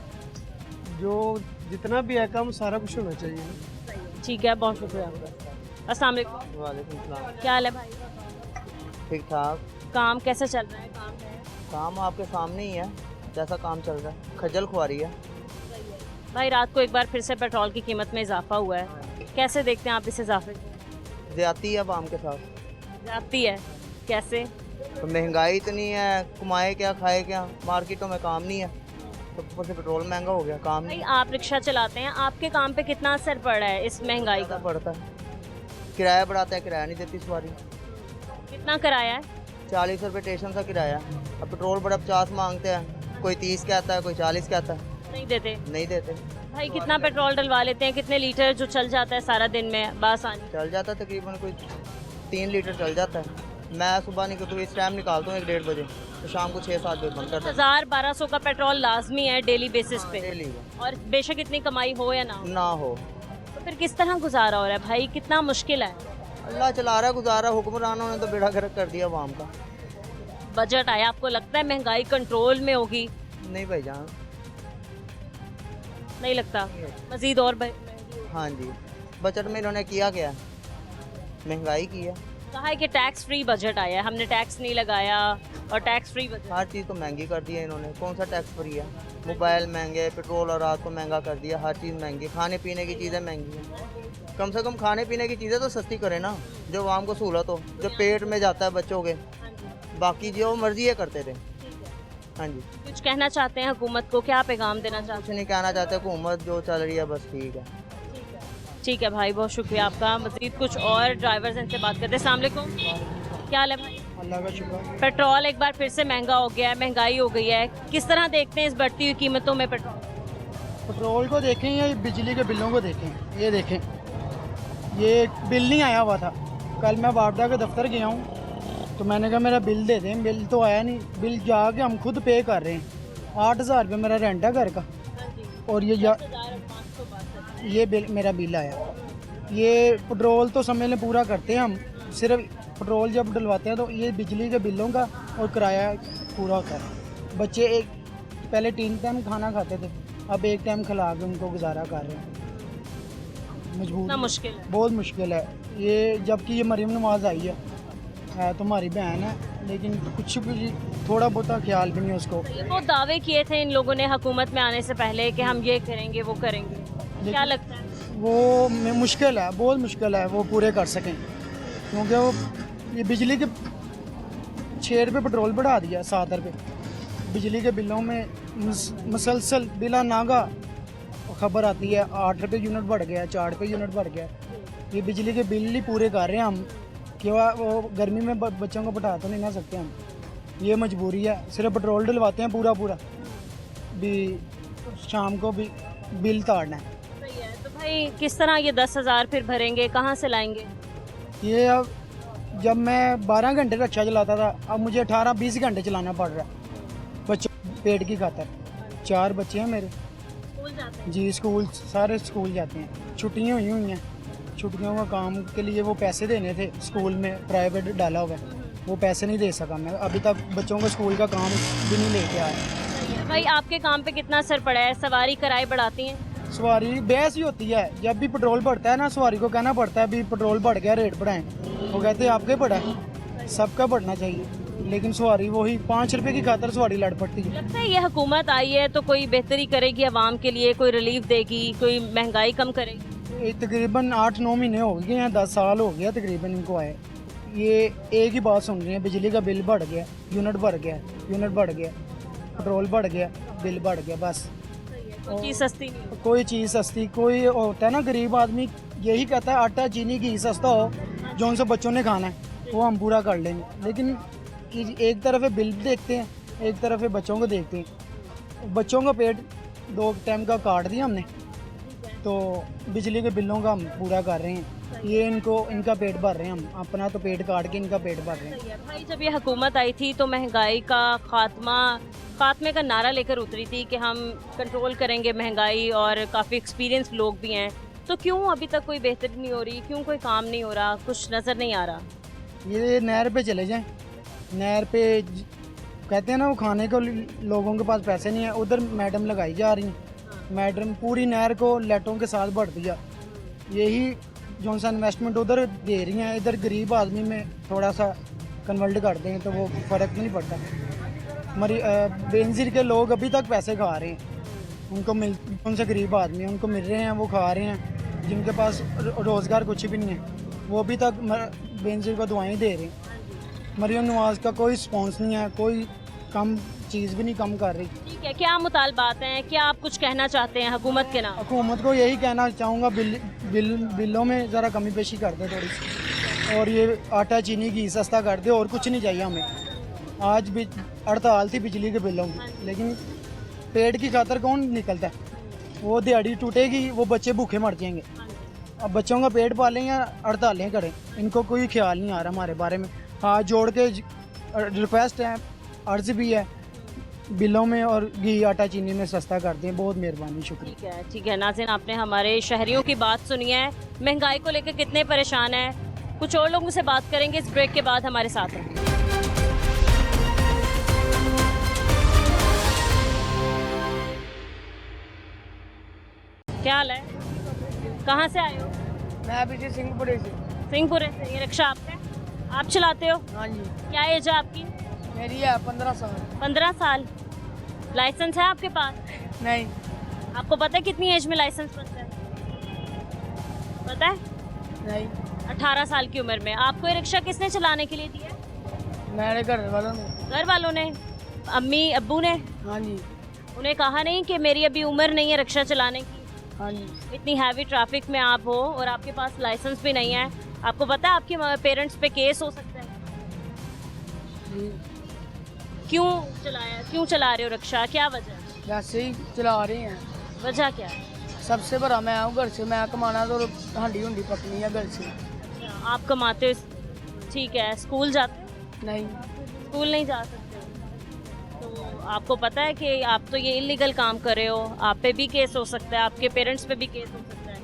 जो जितना भी है कम सारा कुछ होना चाहिए। ठीक है, बहुत शुक्रिया आपका। अस्सलाम वालेकुम। वालेकुम सलाम। क्या हाल है भाई? ठीक ठाक। काम कैसा चल रहा है? काम है काम आपके सामने ही है, जैसा काम चल रहा है, खजल खुआरी है। भाई, रात को एक बार फिर से पेट्रोल की कीमत में इजाफा हुआ है, कैसे देखते हैं आप इस इजाफे को? ज्यादती है आवाम के साथ। जाती है कैसे? तो महंगाई इतनी है, कमाए क्या खाए क्या, मार्केटों में काम नहीं है, तो ऊपर से पेट्रोल महंगा हो गया, काम भाई, नहीं आप रिक्शा चलाते हैं, आपके काम पे कितना असर पड़ रहा है इस महंगाई का? पड़ता है। किराया बढ़ाता है, किराया नहीं देती सवारी। कितना किराया है? 40 रुपये स्टेशन का किराया। अब पेट्रोल बड़ा 50 मांगते हैं, कोई 30 कहता है, कोई 40 कहता है, नहीं देते। नहीं देते। भाई, कितना पेट्रोल डलवा लेते हैं? कितने लीटर जो चल जाता है सारा दिन में बासानी? चल जाता है तकरीबन कोई 3 लीटर चल जाता है। मैं सुबह निकलता हूँ, इस टाइम निकालता हूँ 1-1.5 बजे, तो शाम को 6-7 बजे बंद करता 1000-1200 का पेट्रोल लाजमी है डेली बेसिस पे, है। डेली का और बेशक इतनी कमाई हो या ना हो, ना हो, तो फिर किस तरह गुजारा हो रहा है भाई? कितना मुश्किल है। अल्लाह चला रहा है, गुजारा। हुक्मरानों ने तो बेड़ा गर्क कर दिया आवाम का। बजट आया, आपको लगता है महंगाई कंट्रोल में होगी? नहीं भाईजान। नहीं लगता, मजीद और हाँ जी, बजट में इन्होंने किया क्या? महंगाई की है। कहा है कि टैक्स फ्री बजट आया है, हमने टैक्स नहीं लगाया और टैक्स फ्री बजट। हर चीज़ तो महंगी कर दी है इन्होंने। कौन सा टैक्स फ्री है? मोबाइल महंगे, पेट्रोल और रात को महंगा कर दिया, हर चीज़ महंगी, खाने पीने की चीज़ें महंगी हैं। कम से कम खाने पीने की चीज़ें तो सस्ती करें ना, जो आवाम को सहूलत हो, जो पेट में जाता है बच्चों के। बाकी जो मर्जी है करते थे। हाँ जी, कुछ कहना चाहते हैं हुकूमत को? क्या पैगाम देना चाहते कुछ नहीं कहना चाहते, हुकूमत जो चल रही है बस ठीक है। हैं? ठीक है भाई, बहुत शुक्रिया आपका। मजीद कुछ और ड्राइवर्स इनसे बात करते हैं। अस्सलाम वालेकुम। क्या हाल है भाई? अल्लाह का शुक्र। पेट्रोल एक बार फिर से महंगा हो गया है, महंगाई हो गई है, किस तरह देखते हैं इस बढ़ती हुई कीमतों में पेट्रोल? पेट्रोल को देखें या बिजली के बिलों को देखें, ये देखें, ये बिल नहीं आया हुआ था। कल मैं वापडा के दफ्तर गया हूँ, तो मैंने कहा मेरा बिल दे दें, बिल तो आया नहीं। बिल जाके हम खुद पे कर रहे हैं। 8000 रुपये मेरा रेंट है घर का, और ये बिल मेरा बिल आया। ये पेट्रोल तो समय में पूरा करते हैं हम, सिर्फ पेट्रोल जब डलवाते हैं तो ये बिजली के बिलों का और किराया पूरा होता है। बच्चे एक पहले 3 टाइम खाना खाते थे, अब 1 टाइम खिला के उनको गुजारा कर रहे हैं। मजबूर, मुश्किल है, बहुत मुश्किल है ये। जबकि ये मरीम नवाज आई है तो हमारी बहन है, लेकिन कुछ भी थोड़ा बहुत ख्याल भी नहीं उसको। वो दावे किए थे इन लोगों ने हुकूमत में आने से पहले कि हम ये करेंगे वो करेंगे, क्या लगता है? वो मुश्किल है, बहुत मुश्किल है वो पूरे कर सकें, क्योंकि वो ये बिजली के 6 रुपये पेट्रोल बढ़ा दिया, 7 रुपये बिजली के बिलों में मुसलसल बिला नागा खबर आती है। 8 रुपये यूनिट बढ़ गया, 4 रुपये यूनिट बढ़ गया। ये बिजली के बिल ही पूरे कर रहे हैं हम, कि वो गर्मी में बच्चों को बैठा तो नहीं ना सकते हम, ये मजबूरी है। सिर्फ पेट्रोल डलवाते हैं, पूरा भी शाम को भी बिल ताड़ना है। सही है। तो भाई, किस तरह ये 10,000 फिर भरेंगे, कहाँ से लाएंगे? ये अब जब मैं 12 घंटे रिक्शा चलाता था, अब मुझे 18-20 घंटे चलाना पड़ रहा है बच्चों पेट की खातर। 4 बच्चे हैं मेरे। स्कूल जाते हैं? जी, स्कूल सारे स्कूल जाते हैं। छुट्टियाँ हुई हैं, छुट्टियों का काम के लिए वो पैसे देने थे, स्कूल में प्राइवेट डाला हुआ है, वो पैसे नहीं दे सका मैं। अभी तक बच्चों को स्कूल का काम भी नहीं लेके आया। भाई, आपके काम पे कितना असर पड़ा है? सवारी किराए बढ़ाती हैं? सवारी बहस ही होती है, जब भी पेट्रोल बढ़ता है ना, सवारी को कहना पड़ता है अभी पेट्रोल बढ़ गया, रेट बढ़ाएं। वो कहते हैं आपके बढ़ा है, सबका बढ़ना चाहिए, लेकिन सवारी वही 5 रुपये की खातर सवारी लड़ पड़ती है। लगता है ये हुकूमत आई है तो कोई बेहतरी करेगी आवाम के लिए, कोई रिलीफ देगी, कोई महंगाई कम करेगी? तकरीबन 8-9 महीने हो गए हैं, 10 साल हो गया तकरीबन इनको आए। ये एक ही बात सुन रहे हैं, बिजली का बिल बढ़ गया, यूनिट बढ़ गया, यूनिट बढ़ गया, पेट्रोल बढ़ गया, बिल बढ़ गया, बस। कोई चीज़ सस्ती नहीं। कोई चीज़ सस्ती, कोई होता है ना गरीब आदमी यही कहता है आटा चीनी घी सस्ता हो, जो उनसे बच्चों ने खाना है वो हम पूरा कर लेंगे। लेकिन एक तरफ है बिल देखते हैं, एक तरफ है बच्चों को देखते हैं। बच्चों का पेट 2 टाइम का काट दिया हमने, तो बिजली के बिलों का हम पूरा कर रहे हैं। ये इनका पेट भर रहे हैं हम, अपना तो पेट काट के इनका पेट भर रहे हैं। भाई, जब ये हुकूमत आई थी तो महंगाई का खात्मे का नारा लेकर उतरी थी कि हम कंट्रोल करेंगे महंगाई, और काफ़ी एक्सपीरियंस लोग भी हैं, तो क्यों अभी तक कोई बेहतरी नहीं हो रही? क्यों कोई काम नहीं हो रहा? कुछ नज़र नहीं आ रहा? ये नहर पे चले जाएं, नहर पे कहते हैं ना वो खाने को लोगों के पास पैसे नहीं है, उधर मैडम लगाई जा रही हैं। मैडम पूरी नहर को लाइटों के साथ भर दिया, यही जो सा इन्वेस्टमेंट उधर दे रही हैं, इधर गरीब आदमी में थोड़ा सा कन्वर्ट कर दें तो वो फ़र्क नहीं पड़ता। बेनज़ीर के लोग अभी तक पैसे खा रहे हैं, उनको उनसे गरीब आदमी उनको मिल रहे हैं, वो खा रहे हैं। जिनके पास रोज़गार कुछ भी नहीं है वो अभी तक बेनज़ीर को दुआएं दे रहे हैं। मरियम नवाज़ का कोई रिस्पॉन्स नहीं है, कोई कम चीज़ भी नहीं कम कर रही। ठीक है, क्या मुतालबात हैं, क्या आप कुछ कहना चाहते हैं हुकूमत के नाम? हुकूमत को यही कहना चाहूँगा, बिलों में ज़रा कमी पेशी कर दे थोड़ी सी, और ये आटा चीनी घी सस्ता कर दे, और कुछ नहीं चाहिए हमें। आज भी हड़ताल थी बिजली के बिलों की, लेकिन पेट की खातर कौन निकलता है? वो दिहाड़ी टूटेगी, वो बच्चे भूखे मर जाएंगे। अब बच्चों का पेट पालें या हड़तालें करें, इनको कोई ख्याल नहीं आ रहा हमारे बारे में। हाथ जोड़ के रिक्वेस्ट है, अर्ज भी है, बिलों में और घी आटा चीनी में सस्ता कर दें, बहुत मेहरबानी, शुक्रिया। ठीक है नाज़रीन, आपने हमारे शहरियों की बात सुनी है, महंगाई को लेकर कितने परेशान हैं। कुछ और लोगों से बात करेंगे इस ब्रेक के बाद, हमारे साथ हैं। क्या हाल है, कहाँ से आए हो? मैं अभी से सिंहपुरे से। सिंहपुरे से। ये रिक्शा आपका है, आप चलाते हो? हाँ जी, क्या एज है आपकी? मेरी है 15 साल। 15 साल। लाइसेंस है आपके पास? नहीं। आपको पता है कितनी एज में लाइसेंस बनता है? पता है? नहीं। 18 साल की उम्र में। आपको ये रिक्शा किसने चलाने के लिए दिया? मेरे घर वालों ने। घर वालों ने? अम्मी अब्बू ने? हाँ जी। उन्हें कहा नहीं कि मेरी अभी उम्र नहीं है रिक्शा चलाने की? हाँ जी। इतनी हैवी ट्रैफिक में आप हो और आपके पास लाइसेंस भी नहीं है, आपको पता है आपके पेरेंट्स पे केस हो सकता है? जी। क्यों चला रहे हो रिक्शा, क्या वजह? वैसे ही चला रहे हैं। वजह क्या है? सबसे बड़ा मैं हूँ घर से, मैं कमाना तो हांडी हुंडी पकनी है घर से। आप कमाते हो, ठीक है। स्कूल जाते हो? नहीं। स्कूल नहीं जा सकते? तो आपको पता है कि आप तो ये इलीगल काम कर रहे हो, आप पे भी केस हो सकता है, आपके पेरेंट्स पे भी केस हो सकता है।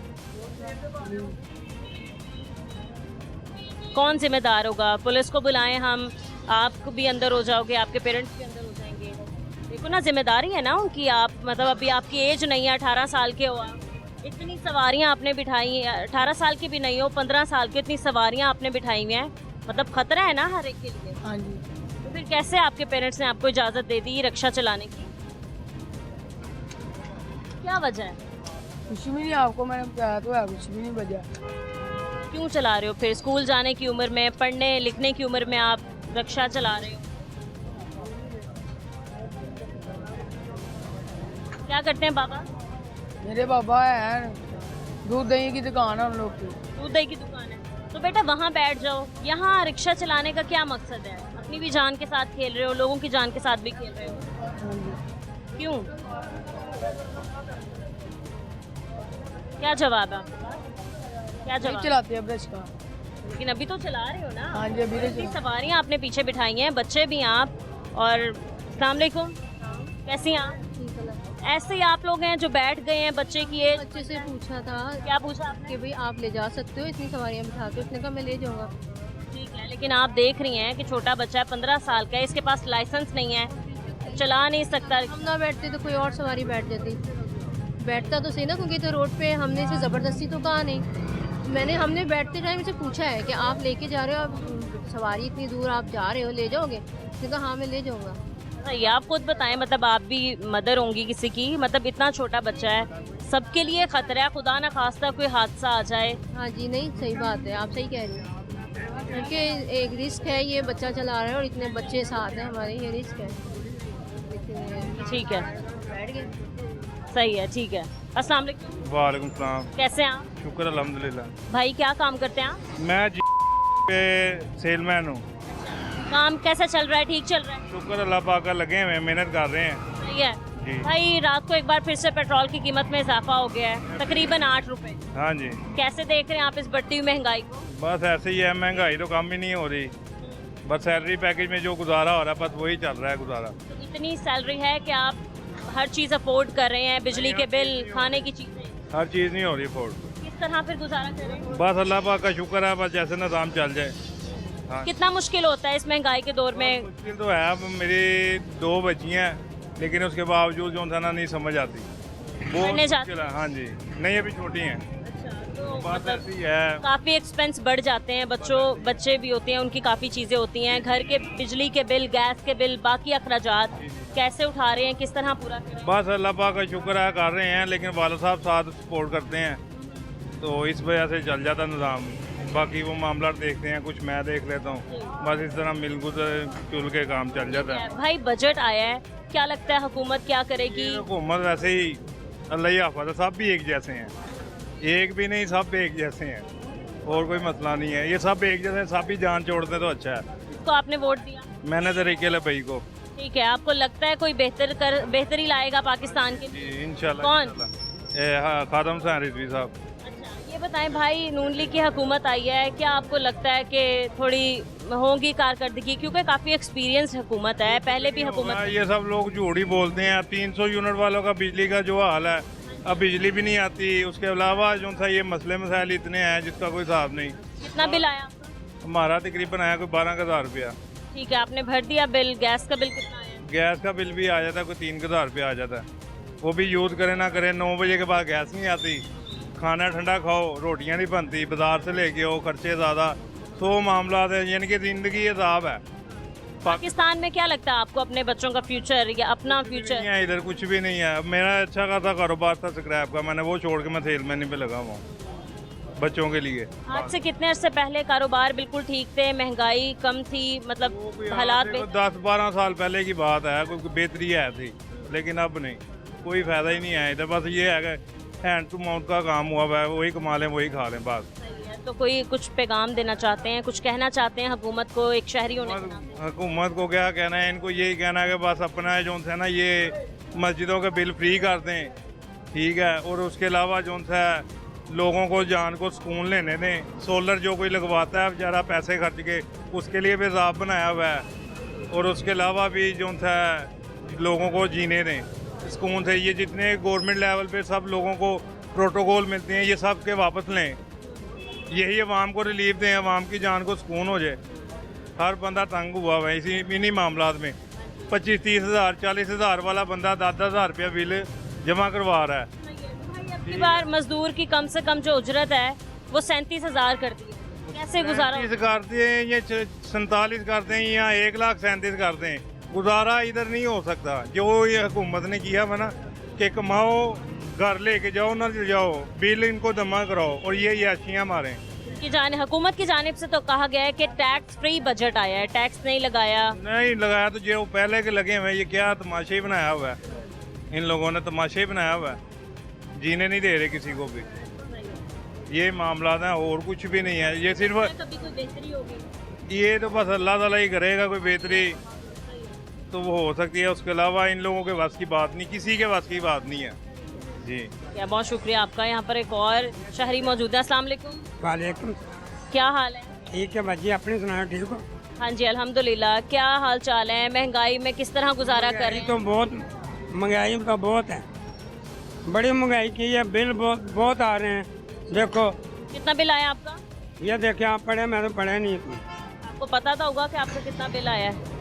कौन जिम्मेदार होगा? पुलिस को बुलाएं हम, आप भी अंदर हो जाओगे, आपके पेरेंट्स भी अंदर हो जाएंगे। देखो ना, जिम्मेदारी है ना उनकी। आप मतलब अभी आपकी एज नहीं है, 18 साल के हो आप, इतनी सवारियां आपने बिठाई हैं। 18 साल की भी नहीं हो, 15 साल की, इतनी सवारियां आपने बिठाई हुई हैं, मतलब खतरा है ना हर एक के लिए। हाँ जी। तो फिर कैसे आपके पेरेंट्स ने आपको इजाज़त दे दी रिक्शा चलाने की? क्या वजह है? कुछ भी नहीं, आपको मैंने बताया तो है, कुछ भी नहीं वजह। क्यों चला रहे हो फिर? स्कूल जाने की उम्र में, पढ़ने लिखने की उम्र में आप रिक्शा चला रहे हो? क्या करते हैं बाबा? मेरे बाबा है, दूध दही की दुकान है उन लोग की। दूध दही की दुकान है, तो बेटा वहाँ बैठ जाओ। यहाँ रिक्शा चलाने का क्या मकसद है? अपनी भी जान के साथ खेल रहे हो, लोगों की जान के साथ भी खेल रहे हो। क्यों? क्या जवाब है आपके पास? क्या नहीं जवाब? चलाते हैं ब्रश का। लेकिन अभी तो चला रहे हो ना। हाँ जी, अभी तो इतनी सवारियाँ आपने पीछे बिठाई हैं, बच्चे भी हैं आप। और अस्सलाम वालेकुम, कैसी हैं आप? ऐसे ही आप लोग हैं जो बैठ गए हैं बच्चे की एज? बच्चे से पूछा था क्या पूछा आपने? कि भाई आप ले जा सकते हो इतनी सवारियां बिठा के, उसने कहा मैं ले जाऊंगा। ठीक है, लेकिन आप देख रही हैं कि छोटा बच्चा है, 15 साल का है, इसके पास लाइसेंस नहीं है, चला नहीं सकता। हम ना बैठते तो कोई और सवारी बैठ जाती, बैठता तो सही ना, क्योंकि तो रोड पे हमने इसे ज़बरदस्ती तो कहा नहीं। हमने बैठते टाइम से पूछा है कि आप लेके जा रहे हो, आप सवारी इतनी दूर आप जा रहे हो, ले जाओगे? उसने कहा हाँ मैं ले जाऊँगा। ये आप खुद बताएं, मतलब आप भी मदर होंगी किसी की, मतलब इतना छोटा बच्चा है, सबके लिए खतरा है, खुदा ना खास्ता कोई हादसा आ जाए। हाँ जी, नहीं सही बात है, आप सही कह रही हैं, क्योंकि एक रिस्क है, ये बच्चा चला रहा है और इतने बच्चे साथ हैं हमारे, ये रिस्क है। ठीक है, बैठ गए। सही है, ठीक है। अस्सलाम वालेकुम। वालेकुम सलाम। कैसे हैं आप? शुक्र अल्हम्दुलिल्लाह। भाई क्या काम करते हैं आप? मैं पे सेलमैन हूँ। काम कैसा चल रहा है? ठीक चल रहा है? शुक्र अल्लाह पाक का, लगे हुए हैं, मेहनत कर रहे हैं। सही है जी। भाई, रात को एक बार फिर से पेट्रोल की कीमत में इजाफा हो गया है, तकरीबन 8 रुपए। हाँ जी। कैसे देख रहे हैं आप इस बढ़ती हुई महंगाई को? बस ऐसे ही है, महंगाई तो कम ही नहीं हो रही, बस सैलरी पैकेज में जो गुजारा हो रहा है बस वही चल रहा है गुजारा। तो इतनी सैलरी है कि आप हर चीज़ अफोर्ड कर रहे हैं, बिजली के बिल, खाने की चीज़ें, हर चीज़ नहीं हो रही अफोर्ड। किस तरह फिर गुजारा करें? बस अल्लाह पाक का शुक्र है, बस जैसे निज़ाम चल जाए। हाँ। कितना मुश्किल होता है इस महंगाई के दौर में? मुश्किल तो है। अब मेरी 2 बच्चियाँ हैं, लेकिन उसके बावजूद जो था ना नहीं समझ आती। बहुत पढ़ने जाती मुश्किल है। हाँ जी, नहीं अभी छोटी हैं। तो बात ऐसी है। काफी एक्सपेंस बढ़ जाते हैं, बच्चे भी होते हैं, उनकी काफी चीजें होती हैं, घर के बिजली के बिल, गैस के बिल, बाकी अखराजात कैसे उठा रहे हैं, किस तरह पूरा कर रहे हैं? बस अल्लाह पाक का शुक्र है कर रहे हैं, लेकिन वाला साहब साथ सपोर्ट करते हैं, तो इस वजह से चल जाता निज़ाम। बाकी वो मामला देखते हैं, कुछ मैं देख लेता हूँ, बस इस तरह मिलजुल चुल के काम चल जाता है। भाई बजट आया है, क्या लगता है हुकूमत क्या करेगी? हुकूमत वैसे ही अल्लाह ही हाफ़िज़ है, सब भी एक जैसे हैं, एक भी नहीं, सब एक जैसे हैं, और कोई मसला नहीं है। ये सब एक जैसे हैं, सब ही जान छोड़ते तो अच्छा है। किसको आपने वोट दिया? मैंने तरीके भाई को। ठीक है, आपको लगता है कोई बेहतरी लाएगा पाकिस्तान के लिए? इंशाल्लाह। कौन? खादम हुसैन रिजवी साहब। अच्छा, ये बताएं भाई, नून लीग की हुकूमत आई है, क्या आपको लगता है कि थोड़ी होगी कारकर्दगी, क्योंकि काफ़ी एक्सपीरियंस हुकूमत है, पहले भी हुकूमत? ये सब लोग झूठ ही बोलते हैं। 300 यूनिट वालों का बिजली का जो हाल है, अब बिजली भी नहीं आती। उसके अलावा जो था ये मसले मसाइल इतने हैं जिसका कोई हिसाब नहीं। कितना बिल आया? हमारा तकरीबन आया कोई 12,000 रुपया। ठीक है, आपने भर दिया बिल? गैस का बिल कितना आया? गैस का बिल भी आ जाता है, कोई 3,000 रुपया आ जाता है। वो भी यूज़ करे ना करे, 9 बजे के बाद गैस नहीं आती, खाना ठंडा खाओ, रोटियां नहीं बनती, बाजार से लेके आओ, खर्चे ज़्यादा, 100 मामला है, यानी कि ज़िंदगी अजाब है। पाकिस्तान में क्या लगता है आपको, अपने बच्चों का फ्यूचर या अपना फ्यूचर? नहीं है इधर, कुछ भी नहीं है। मेरा अच्छा खासा कारोबार था स्क्रैप का, मैंने वो छोड़ के मैं सेलमैनी पे लगा हुआ हूँ बच्चों के लिए। आज से कितने अर्से पहले कारोबार बिल्कुल ठीक थे, महंगाई कम थी, मतलब हालात 10-12 साल पहले की बात है, कोई बेहतरी है थी, लेकिन अब नहीं, कोई फायदा ही नहीं है इधर। बस ये है कि हैंड टू माउथ का काम हुआ है, वही कमा लें वही खा लें बस। तो कोई कुछ पैगाम देना चाहते हैं, कुछ कहना चाहते हैं हुकूमत को, एक शहरी होने के नाते? हुकूमत को क्या कहना है, इनको यही कहना है कि बस अपना जो है ना ये मस्जिदों के बिल फ्री कर दें, ठीक है, और उसके अलावा जो है लोगों को जान को सुकून लेने दें। सोलर जो कोई लगवाता है बेचारा पैसे खर्च के, उसके लिए भी हिसाब बनाया हुआ है, और उसके अलावा भी जो है लोगों को जीने दें सुकून से। ये जितने गवर्नमेंट लेवल पे सब लोगों को प्रोटोकॉल मिलते हैं, ये सब के वापस लें, यही अवाम को रिलीफ दें, अवाम की जान को सुकून हो जाए। हर बंदा तंग हुआ हुआ है इन्हीं मामलात में। 25-30 हज़ार 40 हज़ार वाला बंदा 10-10 हज़ार रुपया बिल जमा करवा रहा है। पिछली बार मजदूर की कम से कम जो उजरत है वो 37,000 करती है, कैसे गुजारा? 37 करते हैं, ये 47 करते हैं, या 1,37,000 करते हैं। गुजारा इधर नहीं हो सकता। जो ये हुकूमत ने किया है ना कि कमाओ, घर लेके जाओ, ना ले जाओ, बिल इनको जमा कराओ, और ये याशियाँ मारें। हुकूमत की जानिब से तो कहा गया है कि टैक्स फ्री बजट आया है, टैक्स नहीं लगाया। नहीं लगाया तो जो पहले के लगे हुए हैं, ये क्या तमाशा ही बनाया हुआ है, इन लोगों ने तमाशा ही बनाया हुआ है, जीने नहीं दे रहे किसी को भी। ये मामला है, और कुछ भी नहीं है। ये सिर्फ कभी कोई बेहतरी होगी, ये तो बस अल्लाह ताला ही करेगा, कोई बेहतरी तो वो हो सकती है, उसके अलावा इन लोगों के बस की बात नहीं, किसी के बस की बात नहीं है जी। क्या बहुत शुक्रिया आपका। यहाँ पर एक और शहरी मौजूद है। अस्सलाम वालेकुम। वालेकुम। क्या हाल है? ठीक है बाजी, अपनी सुनाओ, ठीक हो? हाँ जी अल्हम्दुलिल्लाह। क्या हाल चाल है? महंगाई में किस तरह गुजारा कर रहे हैं? तो बहुत महंगाई तो बहुत है, बड़ी महंगाई की है, बिल बहुत आ रहे हैं। देखो कितना बिल आया आपका? ये देखे आप पढ़े, मैं तो पढ़े नहीं इतनी। आपको पता तो होगा कि आपका कितना बिल आया है?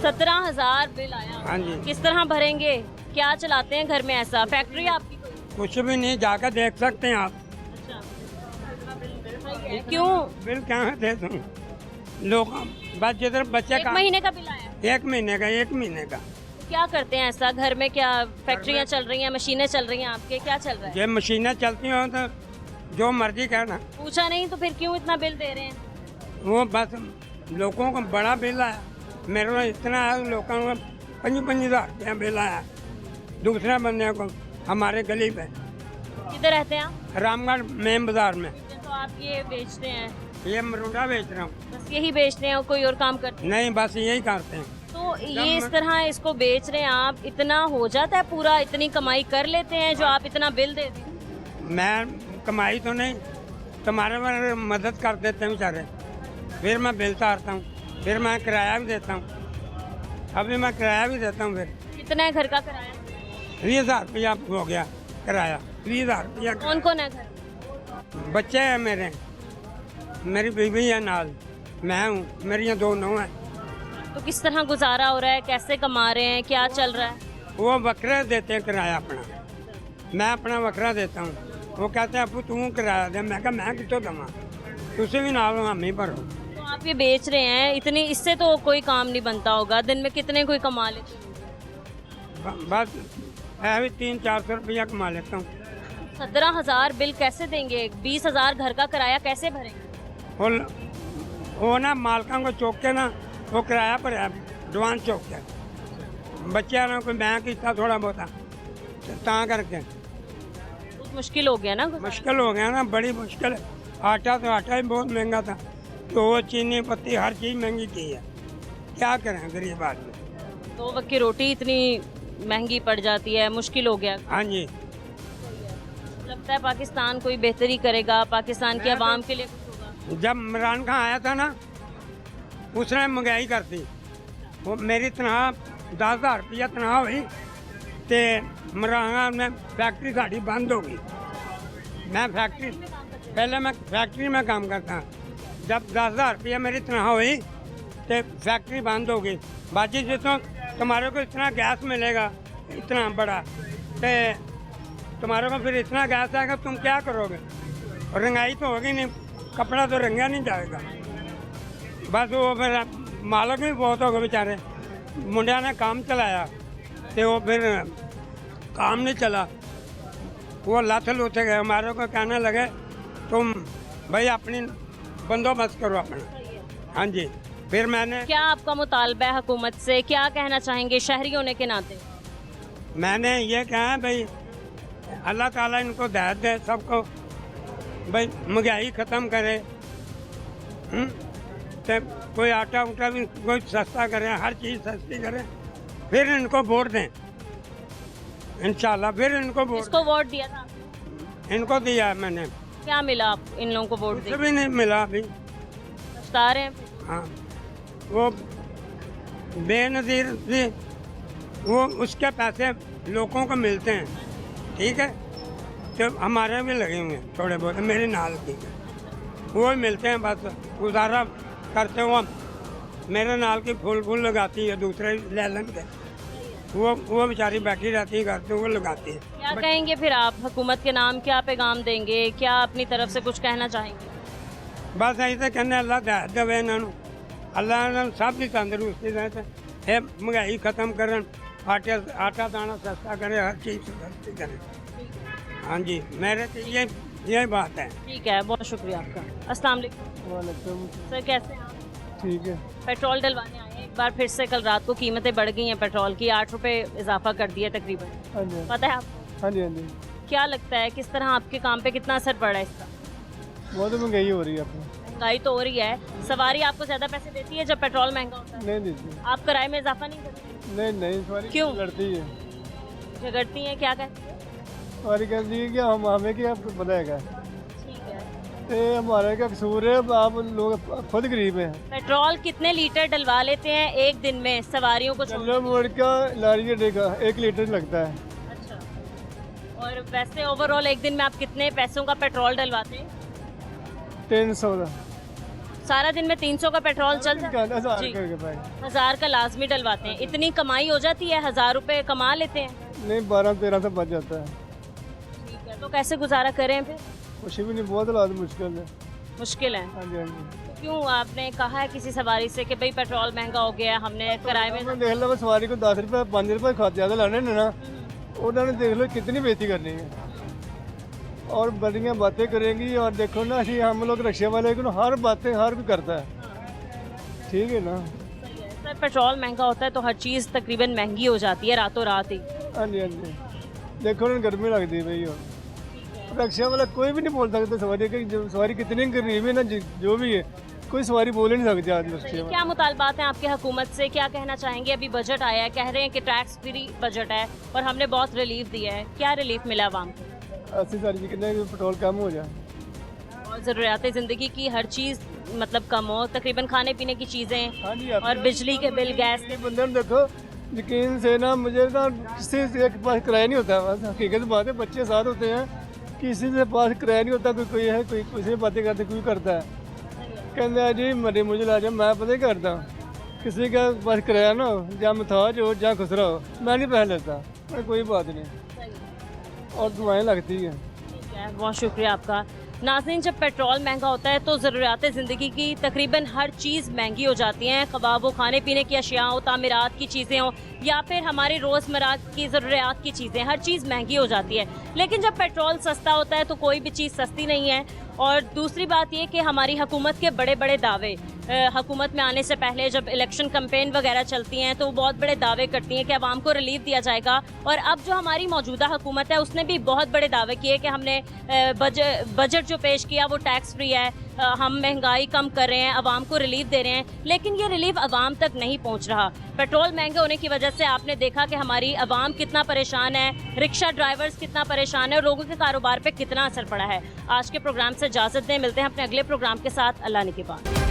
17,000 बिल आया। हाँ जी। किस तरह भरेंगे? क्या चलाते हैं घर में? ऐसा फैक्ट्री आपकी कोई? कुछ भी नहीं, जाकर देख सकते हैं आप। अच्छा, क्यों? बिल क्या दे दूँ लोग, बस जिधर बच्चे एक महीने का बिल आया? 1 महीने का, 1 महीने का। क्या करते हैं ऐसा घर में? क्या फैक्ट्रियाँ चल रही हैं, मशीनें चल रही हैं आपके, क्या चल रहा है? ये मशीनें चलती हो तो जो मर्जी करना। पूछा नहीं तो फिर क्यों इतना बिल दे रहे हैं? वो बस लोगों को बड़ा बिल आया, मेरे को इतना है, लोगों को 25,000 रुपया बिल आया। दूसरे बंदे को हमारे गली पे। किधर रहते हैं आप? रामगढ़ मेन बाजार में। तो आप ये बेचते हैं? ये मरूदा बेच रहा हूँ। बस यही बेचते हैं और कोई और काम करते हैं? नहीं, बस यही करते हैं। तो ये इस तरह इसको बेच रहे हैं आप, इतना हो जाता है पूरा, इतनी कमाई कर लेते हैं जो आप इतना बिल दे दें? मैं कमाई तो नहीं, तुम्हारे में मदद कर देते हैं बेचारे, फिर मैं बिल तारता हूँ, फिर मैं किराया भी देता हूँ। अभी मैं किराया भी देता हूँ। फिर कितना है घर का किराया? 20,000 रुपया हो गया किराया। 20,000 रुपया। कौन कौन है घर? बच्चे हैं मेरे, मेरी बीवी है नाल, मैं हूँ, मेरी दो नौं हैं। तो किस तरह गुजारा हो रहा है, कैसे कमा रहे हैं, क्या चल रहा है? वो बकरा देते हैं किराया अपना, मैं अपना बकरा देता हूँ। वो कहते हैं अपू तू किराया दे, मैं कहा मैं कितों दवा, तुसी भी नाल हम ही भरो। तो आप ये बेच रहे हैं इतनी, इससे तो कोई काम नहीं बनता होगा। दिन में कितने कोई कमा लेते हैं? बस है भी 300-400 रुपया कमा लेता हूँ। 17,000 बिल कैसे देंगे? 20,000 घर का किराया कैसे भरेंगे? वो ना मालकां को चौक के ना वो किराया पर है जवान चौक के बच्चों ने कोई मैं किया थोड़ा बहुता ता करके बहुत मुश्किल हो गया ना गुजारा। मुश्किल हो गया ना, बड़ी मुश्किल। आटा तो आटा ही बहुत महंगा था, तो वो चीनी पत्ती हर चीज़ महंगी की है, क्या करें गरीब आदमी। 2 वक्त की रोटी इतनी महंगी पड़ जाती है, मुश्किल हो गया। हाँ जी, लगता है पाकिस्तान कोई बेहतरी करेगा, पाकिस्तान की आवाम के लिए कुछ होगा। जब इमरान खान आया था ना, उसने महंगाई कर दी। वो मेरी तनख्वाह 10,000 रुपया तनख्वाह हुई, तो इमरान खान ने फैक्ट्री साड़ी बंद हो गई। मैं पहले मैं फैक्ट्री में काम करता, जब 10,000 रुपया मेरी तनख्वाह हुई तो फैक्ट्री बंद हो गई। बाकी से तो तुम्हारे को इतना गैस मिलेगा इतना बड़ा, तो तुम्हारे को फिर इतना गैस आएगा, तुम क्या करोगे? और रंगाई तो होगी नहीं, कपड़ा तो रंगा नहीं जाएगा। बस वो मेरा मालक भी बहुत हो गए बेचारे, मुंडिया ने काम चलाया तो वो फिर काम नहीं चला, वो लथ लुथ गए। हमारे को कहने लगे तुम भाई अपनी बंदोबस्त करो अपना। हाँ जी, फिर मैंने क्या आपका मुतालबा है हुकूमत से, क्या कहना चाहेंगे शहरी होने के नाते? मैंने ये कहा भाई अल्लाह ताला इनको हिदायत दे सबको, भाई महंगाई ख़त्म करे, तो कोई आटा उटा भी कोई सस्ता करे, हर चीज़ सस्ती करे, फिर इनको वोट दें इंशाल्लाह। फिर इनको वोट, किसको वोट दिया था? इनको दिया है मैंने। क्या मिला आप इन लोगों को वोट कुछ दे? भी नहीं मिला अभी। पछता रहे हैं? हाँ, वो बेनज़ीर थी, वो उसके पैसे लोगों को मिलते हैं, ठीक है, तो हमारे भी लगे हुए हैं थोड़े बहुत, मेरे नाल की वो ही मिलते हैं, बस गुजारा करते हुए। मेरे नाल की फूल लगाती है, दूसरे ले लें के वो बेचारी बैठी रहती है घर पे, वो लगाती है। क्या कहेंगे फिर आप हुकूमत के नाम, क्या पैगाम देंगे, क्या अपनी तरफ से कुछ कहना चाहेंगे? बस ऐसे कहने अल्लाह हिदायत देवे इन्होंने, अल्लाह इन्होंने सब की तंदरुस्ती दे, ये महंगाई खत्म करन, आटा दाना सस्ता करे, हर चीज़ सस्ती करे। हाँ जी, मेरे तो यही बात है। ठीक है, बहुत शुक्रिया आपका। अस्सलाम वालेकुम सर, कैसे हैं आप? ठीक है। पेट्रोल डलवाने आए हैं, एक बार फिर से कल रात को कीमतें बढ़ गई हैं पेट्रोल की, 8 रुपये इजाफा कर दिया तकरीबन। हाँ जी, पता है आपको? हाँ जी, हाँ जी। क्या लगता है किस तरह आपके काम पे कितना असर पड़ा है इसका? बहुत महंगाई हो रही है अपनी। महंगाई तो हो रही है, सवारी आपको ज़्यादा पैसे देती है जब पेट्रोल महंगा होता है? नहीं दीजिए। आप किराए में इजाफा नहीं करते? नहीं, सवारी क्यों? लड़ती है, झगड़ती हैं, क्या कहती है? सवारी कहती है कि हमें क्या बताएगा, ठीक है। ये हमारा क्या कसूर है, आप लोग खुद गरीब हैं। पेट्रोल कितने लीटर डलवा लेते हैं एक दिन में सवारियों को छोड़? चलो मोड़ का लारी का 1 लीटर लगता है। अच्छा, और वैसे ओवरऑल एक दिन में आप कितने पैसों का पेट्रोल डलवाते हैं? 300 का। सारा दिन में 300 का पेट्रोल चल जाता है? 1000 का लाजमी डलवाते हैं। इतनी कमाई हो जाती है, 1000 रुपये कमा लेते हैं? नहीं, 12-13 से बच जाता है। ठीक है, तो कैसे गुजारा करें फिर? कुछ भी नहीं, बहुत हालात मुश्किल है। मुश्किल है? हाँ जी, हाँ जी। क्यों, आपने कहा है किसी सवारी से कि भाई पेट्रोल महंगा हो गया है, हमने किराए में? देख लो सवारी को 10 रुपये 5 रुपये खा ज़्यादा लाने ने ना, उन्होंने देख लो कितनी बेइज्जती करनी है और बढ़िया बातें करेंगी। और देखो ना, अभी हम लोग रिक्शे वाले को हर बातें हर कोई करता है, ठीक है ना। सर, पेट्रोल महंगा होता है तो हर चीज़ तकरीबन महंगी हो जाती है रातों रात ही। हाँ जी, हाँ जी। देखो ना, गर्मी लगती है भाई, और रिक्शा वाला कोई भी नहीं बोल सकता सवारी की, सवारी कितनी गरीब है ना, जो भी है, कोई सवारी बोल ही नहीं सकती आज रिक्शे में। क्या मुतालबात हैं आपके हुकूमत से, क्या कहना चाहेंगे? अभी बजट आया है, कह रहे हैं कि टैक्स फ्री बजट है और हमने बहुत रिलीफ दिया है, क्या रिलीफ मिला आवाम को? 80 साल की कितने पेट्रोल कम हो जाए और ज़रूरियात ज़िंदगी की हर चीज़ मतलब कम हो, तकरीबन खाने पीने की चीज़ें। हाँ जी, और बिजली के बिल, गैस के बंदे ने देखो, यकीन से ना मुझे ना किसी से के पास किराया नहीं होता है। बस हकीकत बात है, बच्चे साथ होते हैं, किसी से पास किराया नहीं होता, कोई है, कोई किसी से बातें करते, कोई करता है। कहते जी मरी मुझे ला जाओ, मैं पता ही करता किसी का बस कराया ना हो, या मथाज हो या खुसरा हो, मैं नहीं पैसे लेता, मैं कोई बात नहीं, और दुआएं लगती हैं। ठीक है, बहुत शुक्रिया आपका। नाज़रीन, जब पेट्रोल महंगा होता है तो ज़रूरियात ज़िंदगी की तकरीबन हर चीज़ महंगी हो जाती हैं, ख़वाह वो खाने पीने की अशिया हो, तामीरात की चीज़ें हों या फिर हमारी रोज़मर्रा की ज़रूरियात की चीज़ें, हर चीज़ महंगी हो जाती है। लेकिन जब पेट्रोल सस्ता होता है तो कोई भी चीज़ सस्ती नहीं है। और दूसरी बात ये कि हमारी हुकूमत के बड़े बड़े दावे, हुकूमत में आने से पहले जब इलेक्शन कैंपेन वगैरह चलती हैं तो वो बहुत बड़े दावे करती हैं कि आवाम को रिलीफ दिया जाएगा। और अब जो हमारी मौजूदा हुकूमत है उसने भी बहुत बड़े दावे किए कि हमने बजट जो पेश किया वो टैक्स फ्री है, हम महंगाई कम कर रहे हैं, आवाम को रिलीफ दे रहे हैं, लेकिन ये रिलीफ आवाम तक नहीं पहुंच रहा। पेट्रोल महंगे होने की वजह से आपने देखा कि हमारी आवाम कितना परेशान है, रिक्शा ड्राइवर्स कितना परेशान है और लोगों के कारोबार पे कितना असर पड़ा है। आज के प्रोग्राम से इजाज़त दें, मिलते हैं अपने अगले प्रोग्राम के साथ। अल्लाह निगहबान।